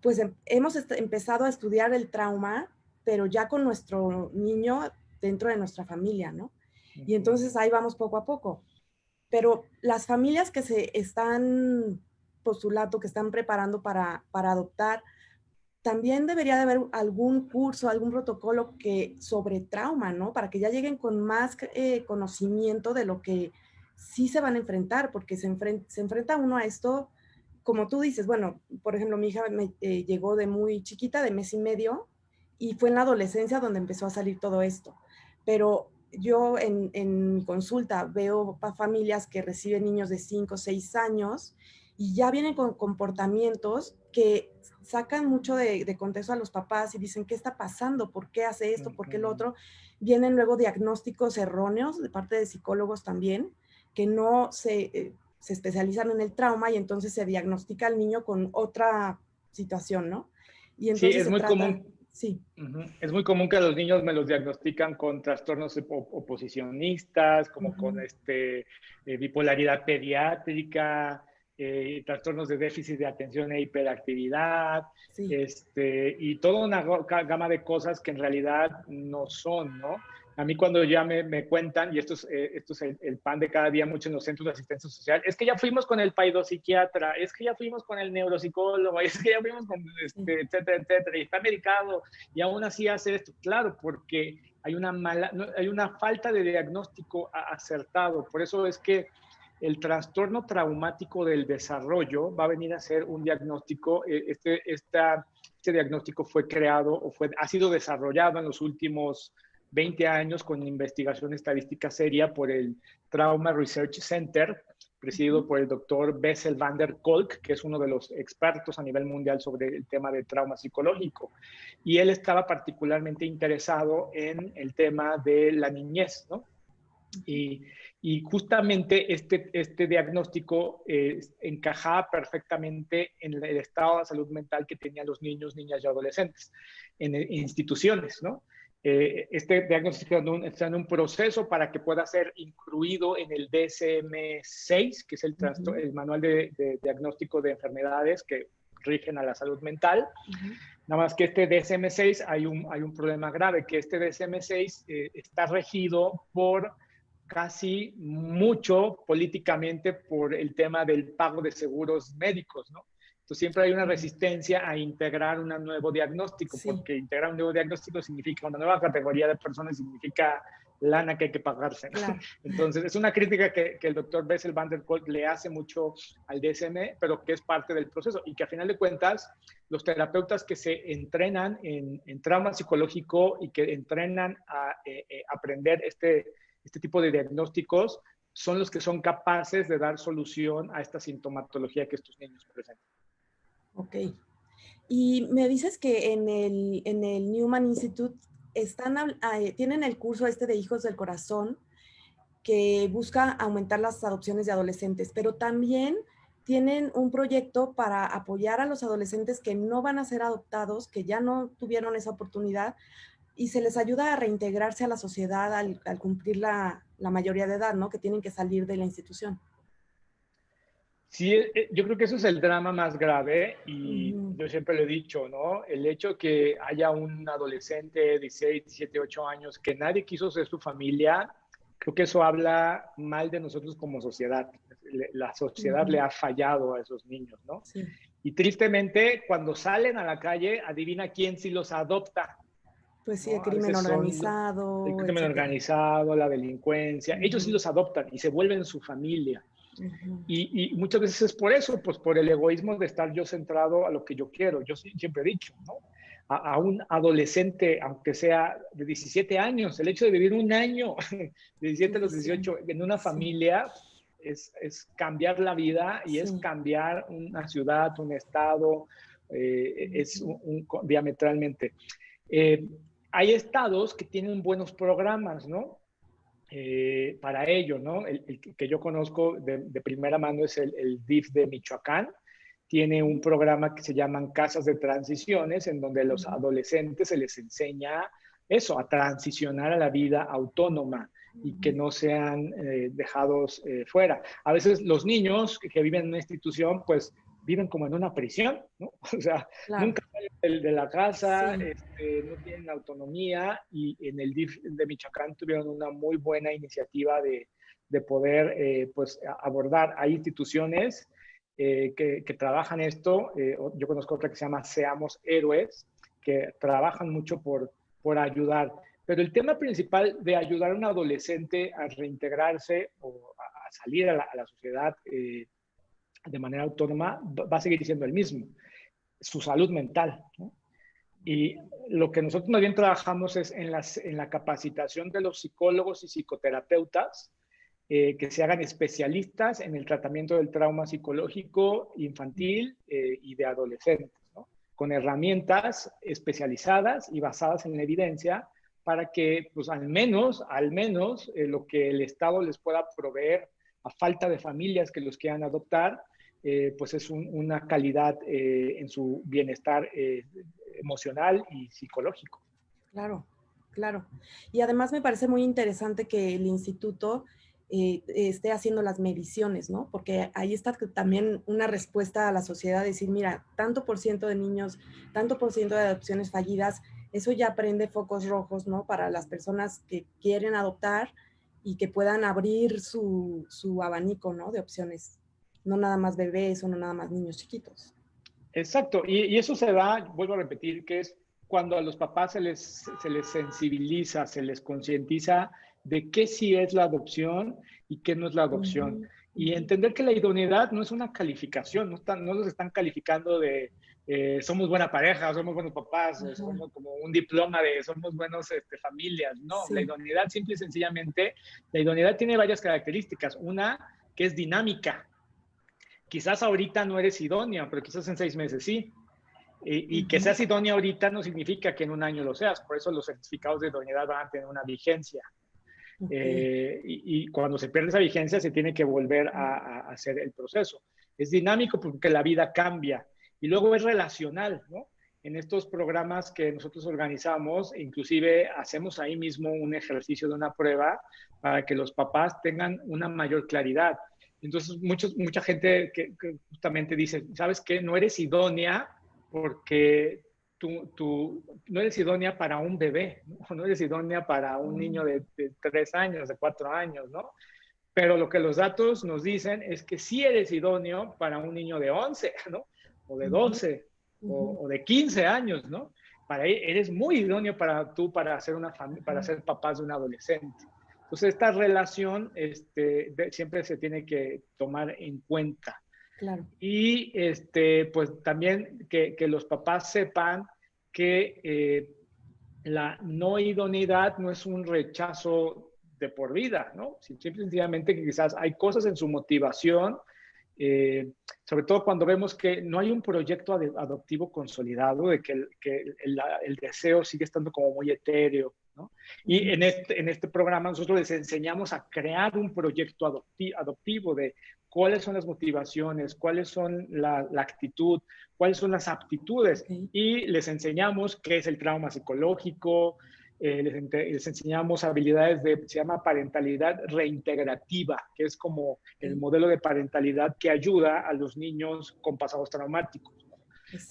pues hemos empezado a estudiar el trauma, pero ya con nuestro niño dentro de nuestra familia, ¿no? Y entonces ahí vamos poco a poco. Pero las familias que se están postulando, que están preparando para adoptar, también debería de haber algún curso, algún protocolo sobre trauma, ¿no? Para que ya lleguen con más conocimiento de lo que sí se van a enfrentar, porque se enfrenta uno a esto, como tú dices, bueno, por ejemplo, mi hija llegó de muy chiquita, de mes y medio, y fue en la adolescencia donde empezó a salir todo esto. Pero yo en mi consulta veo familias que reciben niños de 5 o 6 años y ya vienen con comportamientos que sacan mucho de contexto a los papás y dicen, ¿qué está pasando? ¿Por qué hace esto? ¿Por qué lo otro? Vienen luego diagnósticos erróneos de parte de psicólogos también, que no se especializan en el trauma y entonces se diagnostica al niño con otra situación, ¿no? Y Sí, entonces es muy común. Sí. Es muy común que a los niños me los diagnostican con trastornos oposicionistas, como con bipolaridad pediátrica, trastornos de déficit de atención e hiperactividad, Sí. y toda una gama de cosas que en realidad no son, ¿no? A mí cuando ya me cuentan, y esto es el pan de cada día mucho en los centros de asistencia social, es que ya fuimos con el paidopsiquiatra, es que ya fuimos con el neuropsicólogo, es que ya fuimos con etcétera, etcétera, y está medicado, y aún así hace esto. Claro, porque hay una falta de diagnóstico acertado. Por eso es que el trastorno traumático del desarrollo va a venir a ser un diagnóstico. Este diagnóstico fue creado o ha sido desarrollado en los últimos 20 años con investigación estadística seria por el Trauma Research Center, presidido por el doctor Bessel van der Kolk, que es uno de los expertos a nivel mundial sobre el tema de trauma psicológico. Y él estaba particularmente interesado en el tema de la niñez, ¿no? Y justamente este diagnóstico encajaba perfectamente en el estado de salud mental que tenían los niños, niñas y adolescentes en instituciones, ¿no? Este diagnóstico está en un proceso para que pueda ser incluido en el DSM-6, que es el manual de diagnóstico de enfermedades que rigen a la salud mental. Nada más que este DSM-6 hay un problema grave, que este DSM-6 está regido por casi mucho políticamente por el tema del pago de seguros médicos, ¿no? Entonces siempre hay una resistencia a integrar un nuevo diagnóstico, porque integrar un nuevo diagnóstico significa una nueva categoría de personas, significa lana que hay que pagarse, ¿no? Claro. Entonces es una crítica que el doctor Bessel van der Kolk le hace mucho al DSM, pero que es parte del proceso y que a final de cuentas los terapeutas que se entrenan en trauma psicológico y que entrenan a aprender este tipo de diagnósticos son los que son capaces de dar solución a esta sintomatología que estos niños presentan. Ok. Y me dices que en el Newman Institute tienen el curso de Hijos del Corazón que busca aumentar las adopciones de adolescentes, pero también tienen un proyecto para apoyar a los adolescentes que no van a ser adoptados, que ya no tuvieron esa oportunidad, y se les ayuda a reintegrarse a la sociedad al cumplir la mayoría de edad, ¿no? Que tienen que salir de la institución. Sí, yo creo que eso es el drama más grave y yo siempre lo he dicho, ¿no? El hecho que haya un adolescente de 16, 17, 8 años que nadie quiso ser su familia, creo que eso habla mal de nosotros como sociedad. La sociedad le ha fallado a esos niños, ¿no? Sí. Y tristemente, cuando salen a la calle, adivina quién sí los adopta. Pues sí, ¿no? El crimen organizado. El crimen organizado, la delincuencia. Ellos sí los adoptan y se vuelven su familia. Y muchas veces es por eso, pues por el egoísmo de estar yo centrado a lo que yo quiero. Yo siempre he dicho, ¿no? a un adolescente, aunque sea de 17 años, el hecho de vivir un año, de 17 a los 18, en una familia, es cambiar la vida y es cambiar una ciudad, un estado, diametralmente. Hay estados que tienen buenos programas, ¿no? Para ello, ¿no? El que yo conozco de primera mano es el DIF de Michoacán. Tiene un programa que se llaman Casas de Transiciones, en donde a los adolescentes se les enseña eso, a transicionar a la vida autónoma y que no sean dejados fuera. A veces los niños que viven en una institución, pues viven como en una prisión, ¿no? O sea, nunca salen de la casa, no tienen autonomía, y en el DIF de Michoacán tuvieron una muy buena iniciativa de poder pues abordar. Hay instituciones que trabajan esto. Yo conozco otra que se llama Seamos Héroes, que trabajan mucho por ayudar. Pero el tema principal de ayudar a un adolescente a reintegrarse o a salir a la sociedad de manera autónoma va a seguir siendo el mismo, su salud mental, ¿no? Y lo que nosotros más bien trabajamos es en la capacitación de los psicólogos y psicoterapeutas, que se hagan especialistas en el tratamiento del trauma psicológico infantil y de adolescentes, ¿no? Con herramientas especializadas y basadas en la evidencia, para que pues al menos lo que el Estado les pueda proveer a falta de familias que los quieran adoptar, pues es una calidad en su bienestar emocional y psicológico. Claro, claro. Y además me parece muy interesante que el instituto esté haciendo las mediciones, ¿no? Porque ahí está también una respuesta a la sociedad, decir, mira, tanto por ciento de niños, tanto por ciento de adopciones fallidas, eso ya prende focos rojos, ¿no? Para las personas que quieren adoptar y que puedan abrir su abanico, ¿no? De opciones. No nada más bebés o no nada más niños chiquitos. Exacto, y eso se da, vuelvo a repetir, que es cuando a los papás se les sensibiliza, se les concientiza de qué sí es la adopción y qué no es la adopción. Y entender que la idoneidad no es una calificación, no los están calificando de somos buena pareja, somos buenos papás, somos como un diploma de somos buenos familias. No, la idoneidad simple y sencillamente, la idoneidad tiene varias características. Una, que es dinámica. Quizás ahorita no eres idónea, pero quizás en 6 meses sí. Y que seas idónea ahorita no significa que en un año lo seas. Por eso los certificados de idoneidad van a tener una vigencia. Y cuando se pierde esa vigencia, se tiene que volver a hacer el proceso. Es dinámico porque la vida cambia. Y luego es relacional, ¿no? En estos programas que nosotros organizamos, inclusive hacemos ahí mismo un ejercicio de una prueba para que los papás tengan una mayor claridad. Entonces, mucha gente que justamente dice, ¿sabes qué? No eres idónea porque tú no eres idónea para un bebé, no eres idónea para un niño de 3 años, de 4 años, ¿no? Pero lo que los datos nos dicen es que sí eres idóneo para un niño de 11, ¿no? O de 12, o de 15 años, ¿no? Eres muy idóneo para ser papás de un adolescente. Entonces, esta relación siempre se tiene que tomar en cuenta. Claro. Y pues también que los papás sepan que la no idoneidad no es un rechazo de por vida, ¿no? Simple y sencillamente que quizás hay cosas en su motivación, sobre todo cuando vemos que no hay un proyecto adoptivo consolidado, de que el deseo sigue estando como muy etéreo, ¿no? Y en este programa nosotros les enseñamos a crear un proyecto adoptivo de cuáles son las motivaciones, cuáles son la actitud, cuáles son las aptitudes, y les enseñamos qué es el trauma psicológico, les enseñamos habilidades se llama parentalidad reintegrativa, que es como el modelo de parentalidad que ayuda a los niños con pasados traumáticos, ¿no?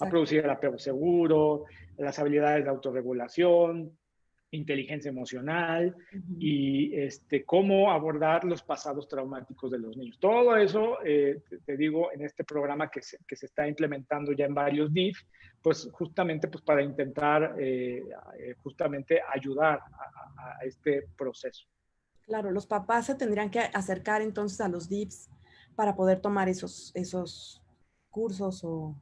A producir el apego seguro, las habilidades de autorregulación, inteligencia emocional y cómo abordar los pasados traumáticos de los niños. Todo eso, te digo, en este programa que se está implementando ya en varios DIF, pues justamente pues para intentar justamente ayudar a este proceso. Claro, los papás se tendrían que acercar entonces a los DIFs para poder tomar esos cursos o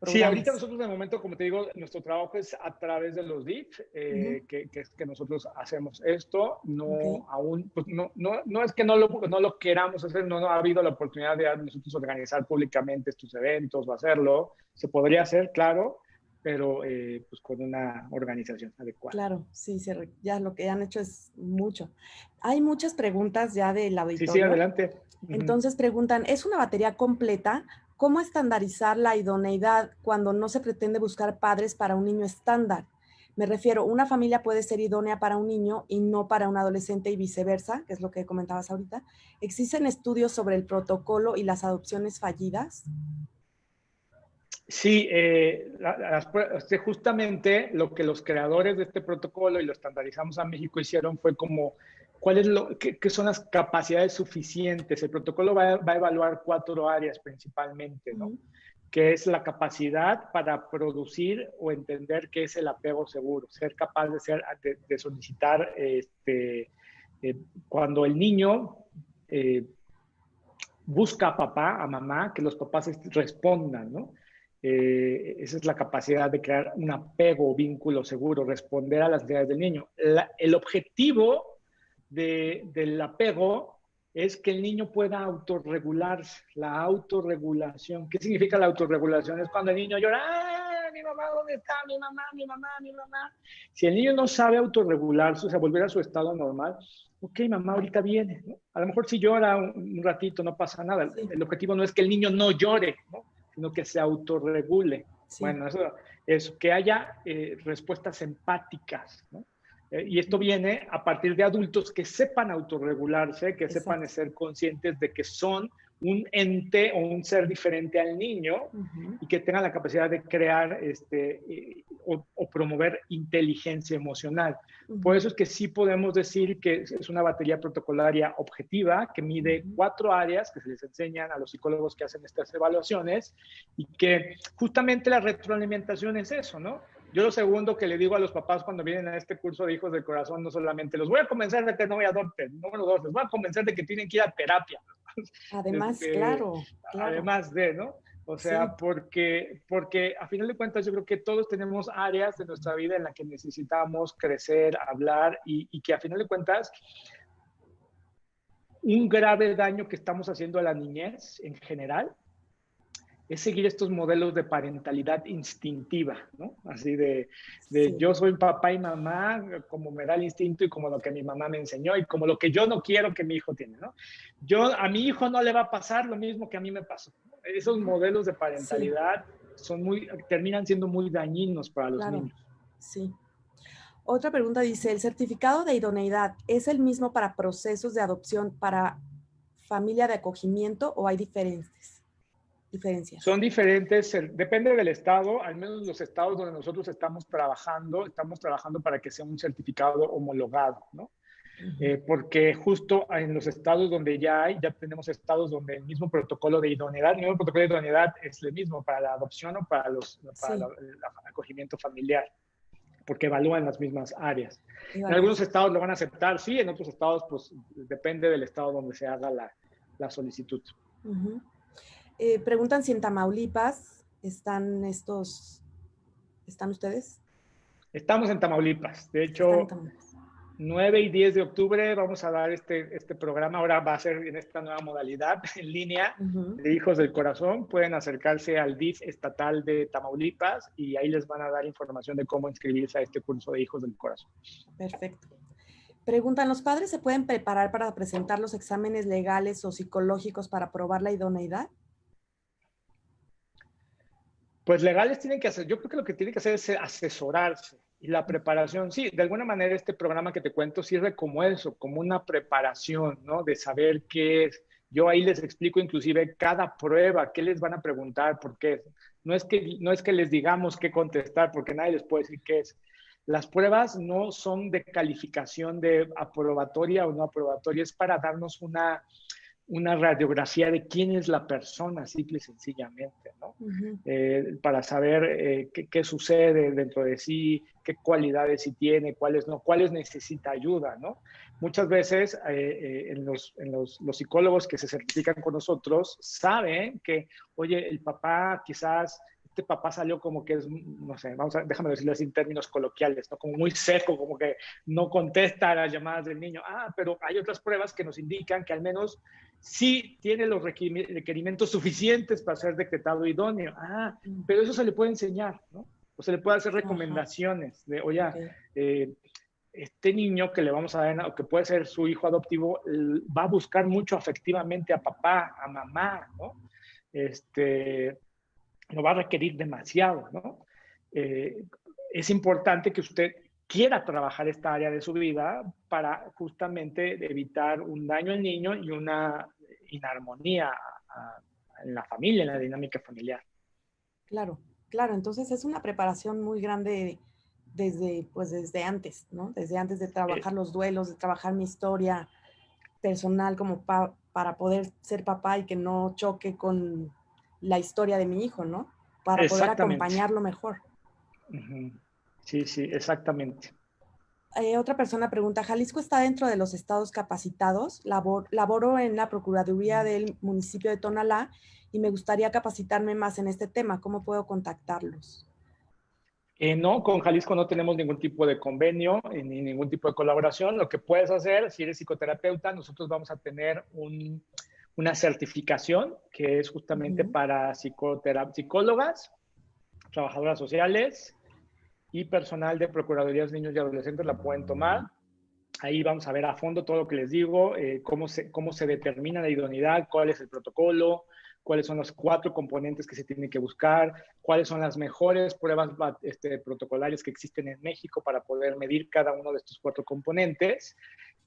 Sí, ahorita programas. nosotros de momento, como te digo, nuestro trabajo es a través de los DIF, que nosotros hacemos esto. Ok, No aún, pues no es que no lo queramos hacer, no ha habido la oportunidad de nosotros organizar públicamente estos eventos o hacerlo. Se podría hacer, claro, pero pues con una organización adecuada. claro, sí, ya lo que han hecho es mucho. Hay muchas preguntas ya del Sí, sí, auditorio. adelante. Ujú. Entonces preguntan, ¿es una batería completa? ¿Cómo estandarizar la idoneidad cuando no se pretende buscar padres para un niño estándar? Me refiero, una familia puede ser idónea para un niño y no para un adolescente y viceversa, que es lo que comentabas ahorita. ¿Existen estudios sobre el protocolo y las adopciones fallidas? Sí, justamente lo que los creadores de este protocolo y lo estandarizamos a México hicieron fue como, qué son las capacidades suficientes? El protocolo va a evaluar 4 áreas principalmente, ¿no? Ujú, Que es la capacidad para producir o entender qué es el apego seguro, ser capaz de solicitar, cuando el niño busca a papá, a mamá, que los papás respondan, ¿no? Esa es la capacidad de crear un apego o vínculo seguro, responder a las necesidades del niño. El objetivo del apego es que el niño pueda autorregularse, la autorregulación. ¿Qué significa la autorregulación? Es cuando el niño llora, ¡ah, mi mamá, ¿dónde está? Mi mamá, mi mamá, mi mamá. Si el niño no sabe autorregularse, o sea, volver a su estado normal, ok, mamá ahorita viene, ¿no? A lo mejor si llora un ratito no pasa nada. sí, El objetivo no es que el niño no llore, ¿no? Sino que se autorregule. sí. Bueno, eso es que haya respuestas empáticas, ¿no? Y esto viene a partir de adultos que sepan autorregularse, que sepan Exacto. ser conscientes de que son un ente o un ser diferente al niño Ujú, y que tengan la capacidad de crear o promover inteligencia emocional. Por ujú, eso es que sí podemos decir que es una batería protocolaria objetiva que mide ujú. 4 áreas que se les enseñan a los psicólogos que hacen estas evaluaciones y que justamente la retroalimentación es eso, ¿no? Yo lo segundo que le digo a los papás cuando vienen a este curso de Hijos del Corazón, no solamente los voy a convencer de que no me adopten, número 2, les voy a convencer de que tienen que ir a terapia. Además, Este, claro, claro. además de, ¿no? O Sí, sea, porque a final de cuentas yo creo que todos tenemos áreas de nuestra vida en las que necesitamos crecer, hablar y que a final de cuentas un grave daño que estamos haciendo a la niñez en general es seguir estos modelos de parentalidad instintiva, ¿no? Así de sí, yo soy papá y mamá como me da el instinto y como lo que mi mamá me enseñó y como lo que yo no quiero que mi hijo tiene, ¿no? A mi hijo no le va a pasar lo mismo que a mí me pasó, ¿no? Esos modelos de sí, parentalidad terminan siendo muy dañinos para los claro, niños. sí. Otra pregunta dice, ¿el certificado de idoneidad es el mismo para procesos de adopción para familia de acogimiento o hay diferencias? Son diferentes, depende del estado, al menos los estados donde nosotros estamos trabajando para que sea un certificado homologado, ¿no? Ujú, Porque justo en los estados donde ya tenemos estados donde el mismo protocolo de idoneidad, el mismo protocolo de idoneidad es el mismo para la adopción o para sí, el acogimiento familiar, porque evalúan las mismas áreas. En algunos evaluación. estados lo van a aceptar, sí, en otros estados, pues depende del estado donde se haga la solicitud. Ujú. Preguntan si en Tamaulipas ¿están ustedes? Estamos en Tamaulipas, de Están en hecho, Tamaulipas. 9 y 10 de octubre vamos a dar este programa. Ahora va a ser en esta nueva modalidad en línea Ujú, de Hijos del Corazón. Pueden acercarse al DIF estatal de Tamaulipas y ahí les van a dar información de cómo inscribirse a este curso de Hijos del Corazón. perfecto. Preguntan, ¿los padres se pueden preparar para presentar los exámenes legales o psicológicos para probar la idoneidad? Pues legales tienen que hacer, yo creo que lo que tienen que hacer es asesorarse y la preparación, sí, de alguna manera este programa que te cuento sirve como eso, como una preparación, ¿no? De saber qué es. Yo ahí les explico inclusive cada prueba, qué les van a preguntar, por qué. No es que les digamos qué contestar, porque nadie les puede decir qué es. Las pruebas no son de calificación de aprobatoria o no aprobatoria, es para darnos una radiografía de quién es la persona, simple y sencillamente, ¿no? Ujú, Para saber qué sucede dentro de sí, qué cualidades sí tiene, cuáles no, cuáles necesita ayuda, ¿no? Muchas veces los psicólogos que se certifican con nosotros saben que, oye, el papá quizás este papá salió como que es, no sé, déjame decirlo así en términos coloquiales, ¿no? Como muy seco, como que no contesta a las llamadas del niño. Pero hay otras pruebas que nos indican que al menos sí tiene los requerimientos suficientes para ser decretado idóneo. Pero eso se le puede enseñar, ¿no? O se le puede hacer recomendaciones de, oye, este niño que le vamos a dar, o que puede ser su hijo adoptivo, va a buscar mucho afectivamente a papá, a mamá, ¿no? No va a requerir demasiado, ¿no? Es importante que usted quiera trabajar esta área de su vida para justamente evitar un daño al niño y una inarmonía en la familia, en la dinámica familiar. Claro, claro. Entonces es una preparación muy grande desde antes, ¿no? Desde antes de trabajar los duelos, de trabajar mi historia personal como para poder ser papá y que no choque con la historia de mi hijo, ¿no? Para poder acompañarlo mejor. Sí, sí, exactamente. Otra persona pregunta, ¿Jalisco está dentro de los estados capacitados? Laboro en la Procuraduría del municipio de Tonalá y me gustaría capacitarme más en este tema. ¿Cómo puedo contactarlos? No, con Jalisco no tenemos ningún tipo de convenio ni ningún tipo de colaboración. Lo que puedes hacer, si eres psicoterapeuta, nosotros vamos a tener una certificación que es justamente para psicólogas, trabajadoras sociales y personal de Procuradurías de Niños y Adolescentes la pueden tomar. Ahí vamos a ver a fondo todo lo que les digo, cómo se determina la idoneidad, cuál es el protocolo, cuáles son los 4 componentes que se tienen que buscar, cuáles son las mejores pruebas protocolarias que existen en México para poder medir cada uno de estos 4 componentes.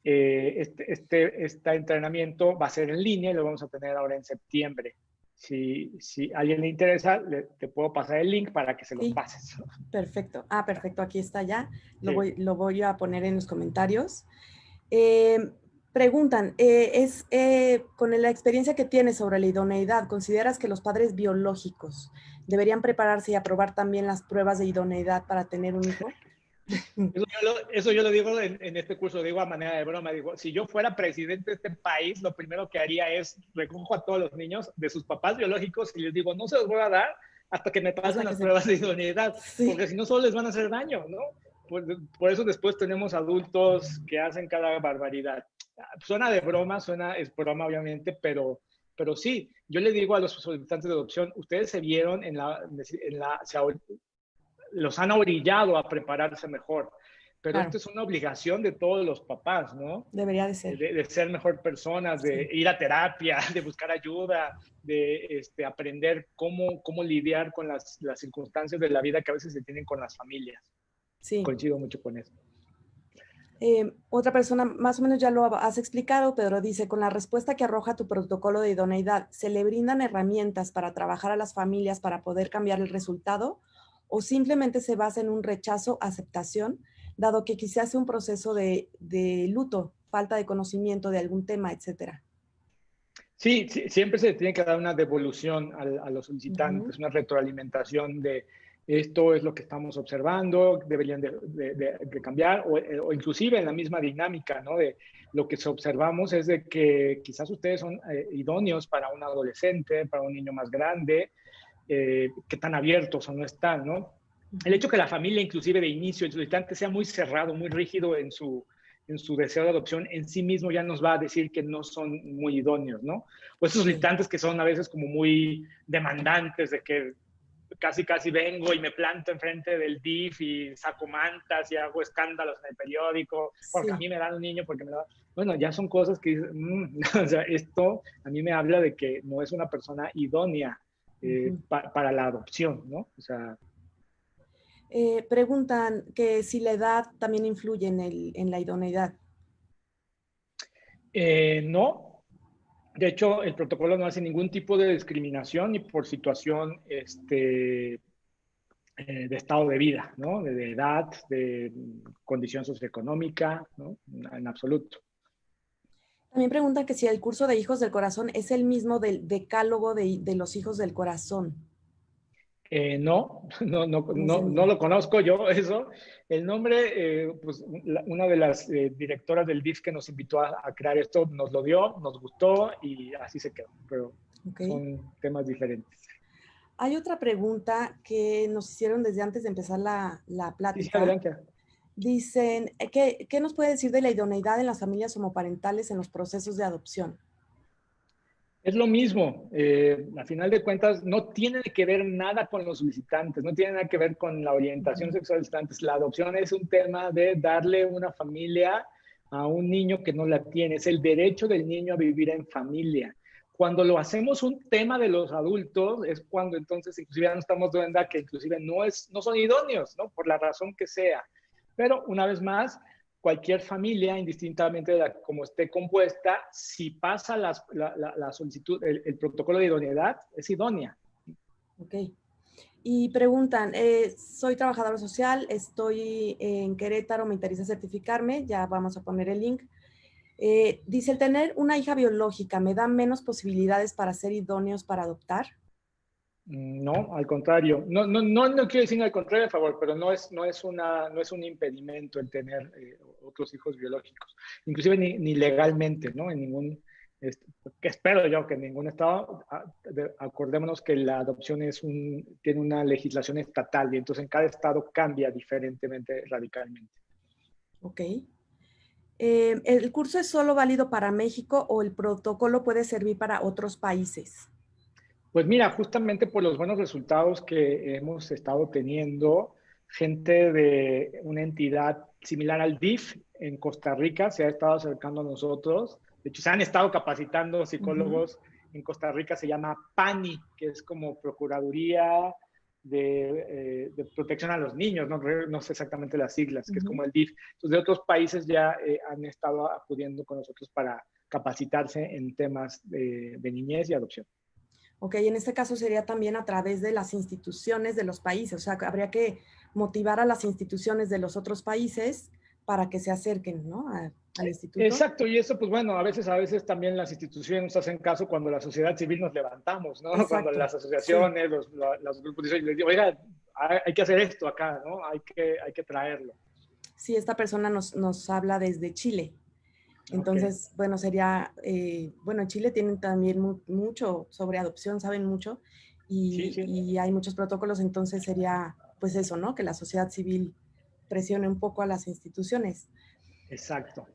Este entrenamiento va a ser en línea y lo vamos a tener ahora en septiembre. Si a alguien le interesa, te puedo pasar el link para que se lo pases. Perfecto. Perfecto. Aquí está ya. Lo voy a poner en los comentarios. Preguntan, con la experiencia que tienes sobre la idoneidad, ¿consideras que los padres biológicos deberían prepararse y aprobar también las pruebas de idoneidad para tener un hijo? Eso yo lo digo en este curso, digo a manera de broma, digo, si yo fuera presidente de este país, lo primero que haría es recojo a todos los niños de sus papás biológicos y les digo, no se los voy a dar hasta que me pasen las pruebas de idoneidad, porque si no solo les van a hacer daño, ¿no? Por eso después tenemos adultos que hacen cada barbaridad. Suena de broma, es broma obviamente, pero sí, yo le digo a los solicitantes de adopción, ustedes se vieron los han orillado a prepararse mejor. Pero esto es una obligación de todos los papás, ¿no? Debería de ser. De ser mejor personas, de ir a terapia, de buscar ayuda, de aprender cómo lidiar con las circunstancias de la vida que a veces se tienen con las familias. Sí. Coincido mucho con eso. Otra persona, más o menos ya lo has explicado, Pedro, dice, con la respuesta que arroja tu protocolo de idoneidad, ¿se le brindan herramientas para trabajar a las familias para poder cambiar el resultado? ¿O simplemente se basa en un rechazo, aceptación, dado que quizás sea un proceso de luto, falta de conocimiento de algún tema, etcétera? Sí, siempre se tiene que dar una devolución a los solicitantes, una retroalimentación de esto es lo que estamos observando, deberían de cambiar, o inclusive en la misma dinámica, ¿no? De lo que observamos es de que quizás ustedes son idóneos para un adolescente, para un niño más grande, qué tan abiertos o no están, ¿no? El hecho que la familia, inclusive de inicio, el solicitante sea muy cerrado, muy rígido en su deseo de adopción, en sí mismo ya nos va a decir que no son muy idóneos, ¿no? O esos solicitantes que son a veces como muy demandantes de que casi vengo y me planto enfrente del DIF y saco mantas y hago escándalos en el periódico, porque a mí me dan un niño, porque me da... Bueno, ya son cosas que o sea, esto a mí me habla de que no es una persona idónea para la adopción, ¿no? O sea... Preguntan que si la edad también influye en la idoneidad. No. De hecho, el protocolo no hace ningún tipo de discriminación ni por situación de estado de vida, ¿no? De edad, de condición socioeconómica, ¿no? En absoluto. También preguntan que si el curso de Hijos del Corazón es el mismo del decálogo de los Hijos del Corazón. No lo conozco yo, eso. El nombre, pues una de las directoras del DIF que nos invitó a crear esto nos lo dio, nos gustó y así se quedó, pero son temas diferentes. Hay otra pregunta que nos hicieron desde antes de empezar la Sí, sí, plática. adelante. Dicen, ¿qué nos puede decir de la idoneidad en las familias homoparentales en los procesos de adopción? Es lo mismo, a final de cuentas no tiene que ver nada con los solicitantes, no tiene nada que ver con la orientación sexual de los solicitantes. La adopción es un tema de darle una familia a un niño que no la tiene, es el derecho del niño a vivir en familia. Cuando lo hacemos un tema de los adultos es cuando entonces inclusive ya nos estamos dando cuenta que inclusive no son idóneos, ¿no? Por la razón que sea. Pero una vez más, cualquier familia, indistintamente de cómo esté compuesta, si pasa la solicitud, el protocolo de idoneidad, es idónea. Ok. Y preguntan, soy trabajadora social, estoy en Querétaro, me interesa certificarme, ya vamos a poner el link. Dice, ¿el tener una hija biológica me da menos posibilidades para ser idóneos para adoptar? No, al contrario. No quiero decir al contrario, a favor, pero no es un impedimento el tener otros hijos biológicos. Inclusive ni legalmente, ¿no? En ningún, que espero yo que en ningún estado, acordémonos que la adopción tiene una legislación estatal y entonces en cada estado cambia diferentemente, radicalmente. Ok. ¿El curso es solo válido para México o el protocolo puede servir para otros países? Pues mira, justamente por los buenos resultados que hemos estado teniendo, gente de una entidad similar al DIF en Costa Rica se ha estado acercando a nosotros. De hecho, se han estado capacitando psicólogos en Costa Rica, se llama PANI, que es como Procuraduría de Protección a los Niños, no sé exactamente las siglas, que es como el DIF. Entonces, de otros países ya han estado acudiendo con nosotros para capacitarse en temas de niñez y adopción. Ok, en este caso sería también a través de las instituciones de los países, o sea, habría que motivar a las instituciones de los otros países para que se acerquen, ¿no? Al instituto. Exacto, y eso, pues bueno, a veces también las instituciones nos hacen caso cuando la sociedad civil nos levantamos, ¿no? Cuando Exacto, las sí. asociaciones, los grupos dicen, oiga, hay que hacer esto acá, ¿no? Hay que traerlo. Sí, esta persona nos habla desde Chile. Ok. Entonces, bueno, sería, bueno, en Chile tienen también mucho sobre adopción, saben mucho, Sí, sí. y hay muchos protocolos, entonces sería, pues eso, ¿no? Que la sociedad civil presione un poco a las instituciones. Exacto.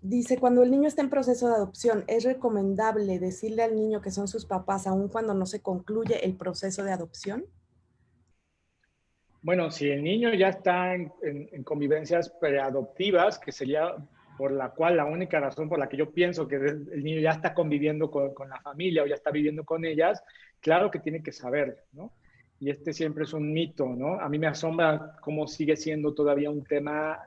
Dice, cuando el niño está en proceso de adopción, ¿es recomendable decirle al niño que son sus papás aun cuando no se concluye el proceso de adopción? Bueno, si el niño ya está en convivencias preadoptivas, que sería por la cual la única razón por la que yo pienso que el niño ya está conviviendo con la familia o ya está viviendo con ellas, claro que tiene que saberlo, ¿no? Y este siempre es un mito, ¿no? A mí me asombra cómo sigue siendo todavía un tema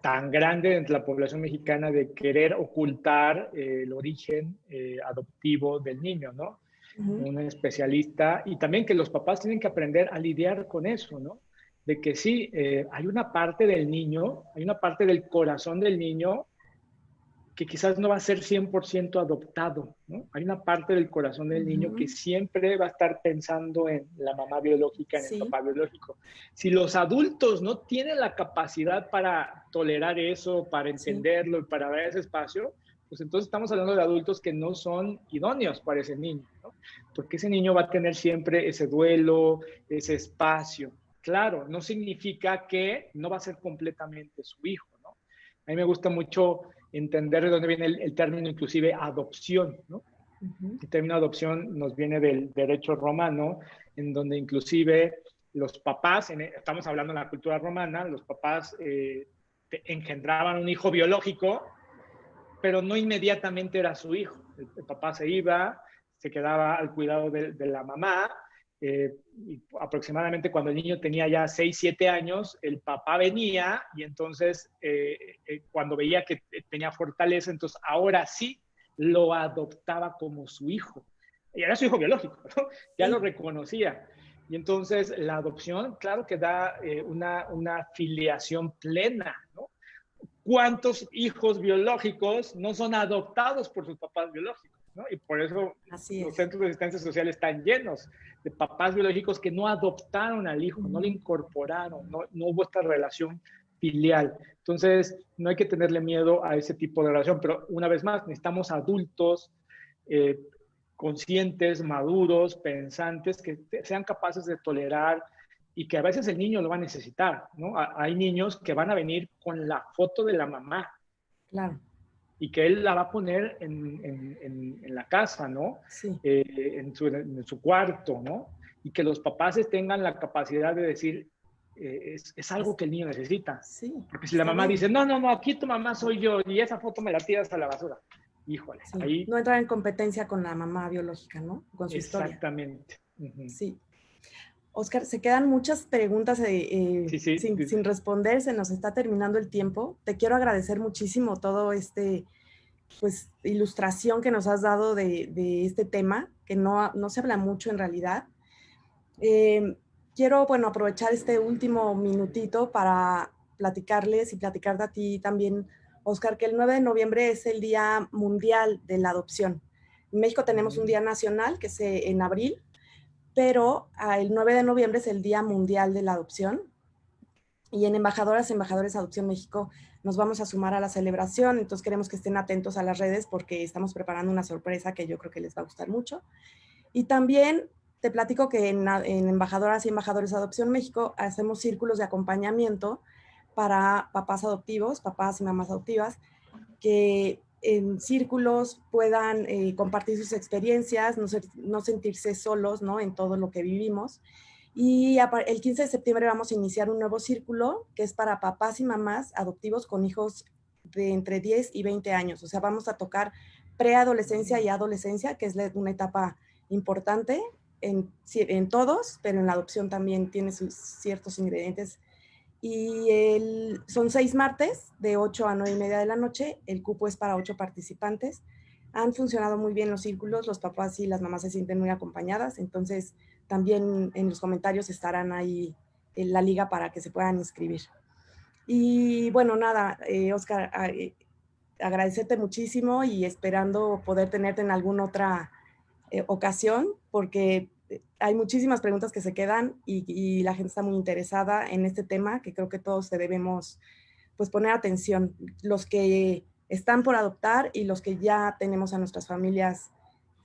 tan grande entre la población mexicana de querer ocultar el origen adoptivo del niño, ¿no? Un especialista y también que los papás tienen que aprender a lidiar con eso, ¿no? De que sí, hay una parte del niño, hay una parte del corazón del niño que quizás no va a ser 100% adoptado, ¿no? Hay una parte del corazón del niño que siempre va a estar pensando en la mamá biológica, en el Sí, papá biológico. Si los adultos no tienen la capacidad para tolerar eso, para sí, entenderlo y para dar ese espacio, pues entonces estamos hablando de adultos que no son idóneos para ese niño, ¿no? Porque ese niño va a tener siempre ese duelo, ese espacio. Claro, no significa que no va a ser completamente su hijo, ¿no? A mí me gusta mucho entender de dónde viene el término inclusive adopción, ¿no? El término adopción nos viene del derecho romano, en donde inclusive los papás, estamos hablando de la cultura romana, los papás engendraban un hijo biológico, pero no inmediatamente era su hijo. El papá se iba, se quedaba al cuidado de la mamá, y aproximadamente cuando el niño tenía ya 6, 7 años, el papá venía y entonces cuando veía que tenía fortaleza, entonces ahora sí lo adoptaba como su hijo. Y era su hijo biológico, ¿no? Ya lo sí, reconocía. Y entonces la adopción, claro que da una filiación plena, ¿no? ¿Cuántos hijos biológicos no son adoptados por sus papás biológicos? ¿No? Y por eso así los es. centros de asistencia social están llenos de papás biológicos que no adoptaron al hijo, no lo incorporaron, no hubo esta relación filial. Entonces, no hay que tenerle miedo a ese tipo de relación, pero una vez más, necesitamos adultos conscientes, maduros, pensantes, que sean capaces de tolerar y que a veces el niño lo va a necesitar, ¿no? Hay niños que van a venir con la foto de la mamá. Claro. Y que él la va a poner en la casa, ¿no? Sí. En su cuarto, ¿no? Y que los papás tengan la capacidad de decir, es algo que el niño necesita. Sí. Porque si la mamá dice, no, aquí tu mamá soy yo y esa foto me la tiras a la basura. Híjole, sí. Ahí... No entrar en competencia con la mamá biológica, ¿no? Con su historia. Exactamente. Sí. Oscar, se quedan muchas preguntas sin responder, se nos está terminando el tiempo. Te quiero agradecer muchísimo todo pues, ilustración que nos has dado de este tema, que no se habla mucho en realidad. Quiero, bueno, aprovechar este último minutito para platicarles y platicarte a ti también, Oscar, que el 9 de noviembre es el Día Mundial de la Adopción. En México tenemos un día nacional, que es en abril, pero el 9 de noviembre es el Día Mundial de la Adopción. Y en Embajadores Adopción México nos vamos a sumar a la celebración, entonces queremos que estén atentos a las redes porque estamos preparando una sorpresa que yo creo que les va a gustar mucho. Y también te platico que en Embajadoras y Embajadores Adopción México hacemos círculos de acompañamiento para papás adoptivos, papás y mamás adoptivas, que en círculos puedan compartir sus experiencias, no sentirse solos, ¿no? En todo lo que vivimos. Y el 15 de septiembre vamos a iniciar un nuevo círculo que es para papás y mamás adoptivos con hijos de entre 10 y 20 años. O sea, vamos a tocar preadolescencia y adolescencia, que es una etapa importante en todos, pero en la adopción también tiene sus ciertos ingredientes. Y son 6 martes de 8 a 9:30 de la noche. El cupo es para 8 participantes. Han funcionado muy bien los círculos, los papás y las mamás se sienten muy acompañadas, entonces también en los comentarios estarán ahí en la liga para que se puedan inscribir. Y bueno, nada, Oscar, agradecerte muchísimo y esperando poder tenerte en alguna otra ocasión, porque hay muchísimas preguntas que se quedan y la gente está muy interesada en este tema, que creo que todos debemos pues poner atención, los que están por adoptar y los que ya tenemos a nuestras familias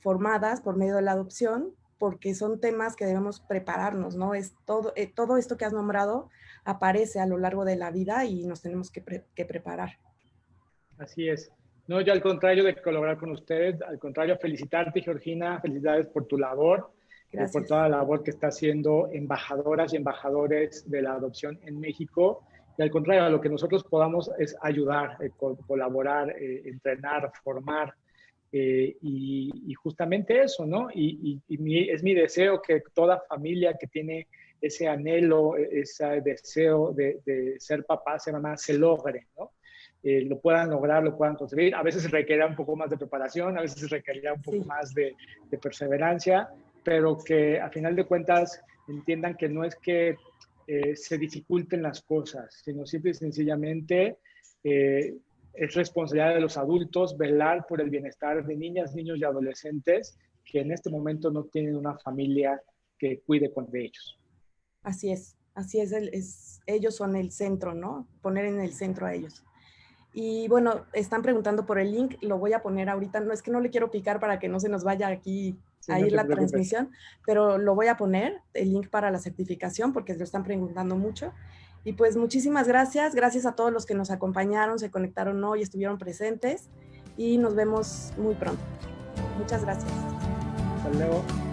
formadas por medio de la adopción, porque son temas que debemos prepararnos, ¿no? Es todo esto que has nombrado aparece a lo largo de la vida y nos tenemos que preparar. Así es. No, yo al contrario de colaborar con ustedes, al contrario, felicitarte, Georgina, felicidades por tu labor, por toda la labor que está haciendo embajadoras y embajadores de la adopción en México. Y al contrario, a lo que nosotros podamos es ayudar, colaborar, entrenar, formar. Y justamente eso, ¿no? Es mi deseo que toda familia que tiene ese anhelo, ese deseo de ser papá, ser mamá, se logre, ¿no? Lo puedan lograr, lo puedan conseguir. A veces requerirá un poco más de preparación, a veces requerirá un poco más de perseverancia, pero que a final de cuentas entiendan que no es que se dificulten las cosas, sino simple y sencillamente es responsabilidad de los adultos velar por el bienestar de niñas, niños y adolescentes que en este momento no tienen una familia que cuide de ellos. Así es, ellos son el centro, ¿no? Poner en el centro a ellos. Y bueno, están preguntando por el link, lo voy a poner ahorita, no es que no le quiero picar para que no se nos vaya aquí a ir la transmisión, pero lo voy a poner, el link para la certificación, porque lo están preguntando mucho. Y pues muchísimas gracias a todos los que nos acompañaron, se conectaron hoy, estuvieron presentes y nos vemos muy pronto. Muchas gracias. Hasta luego.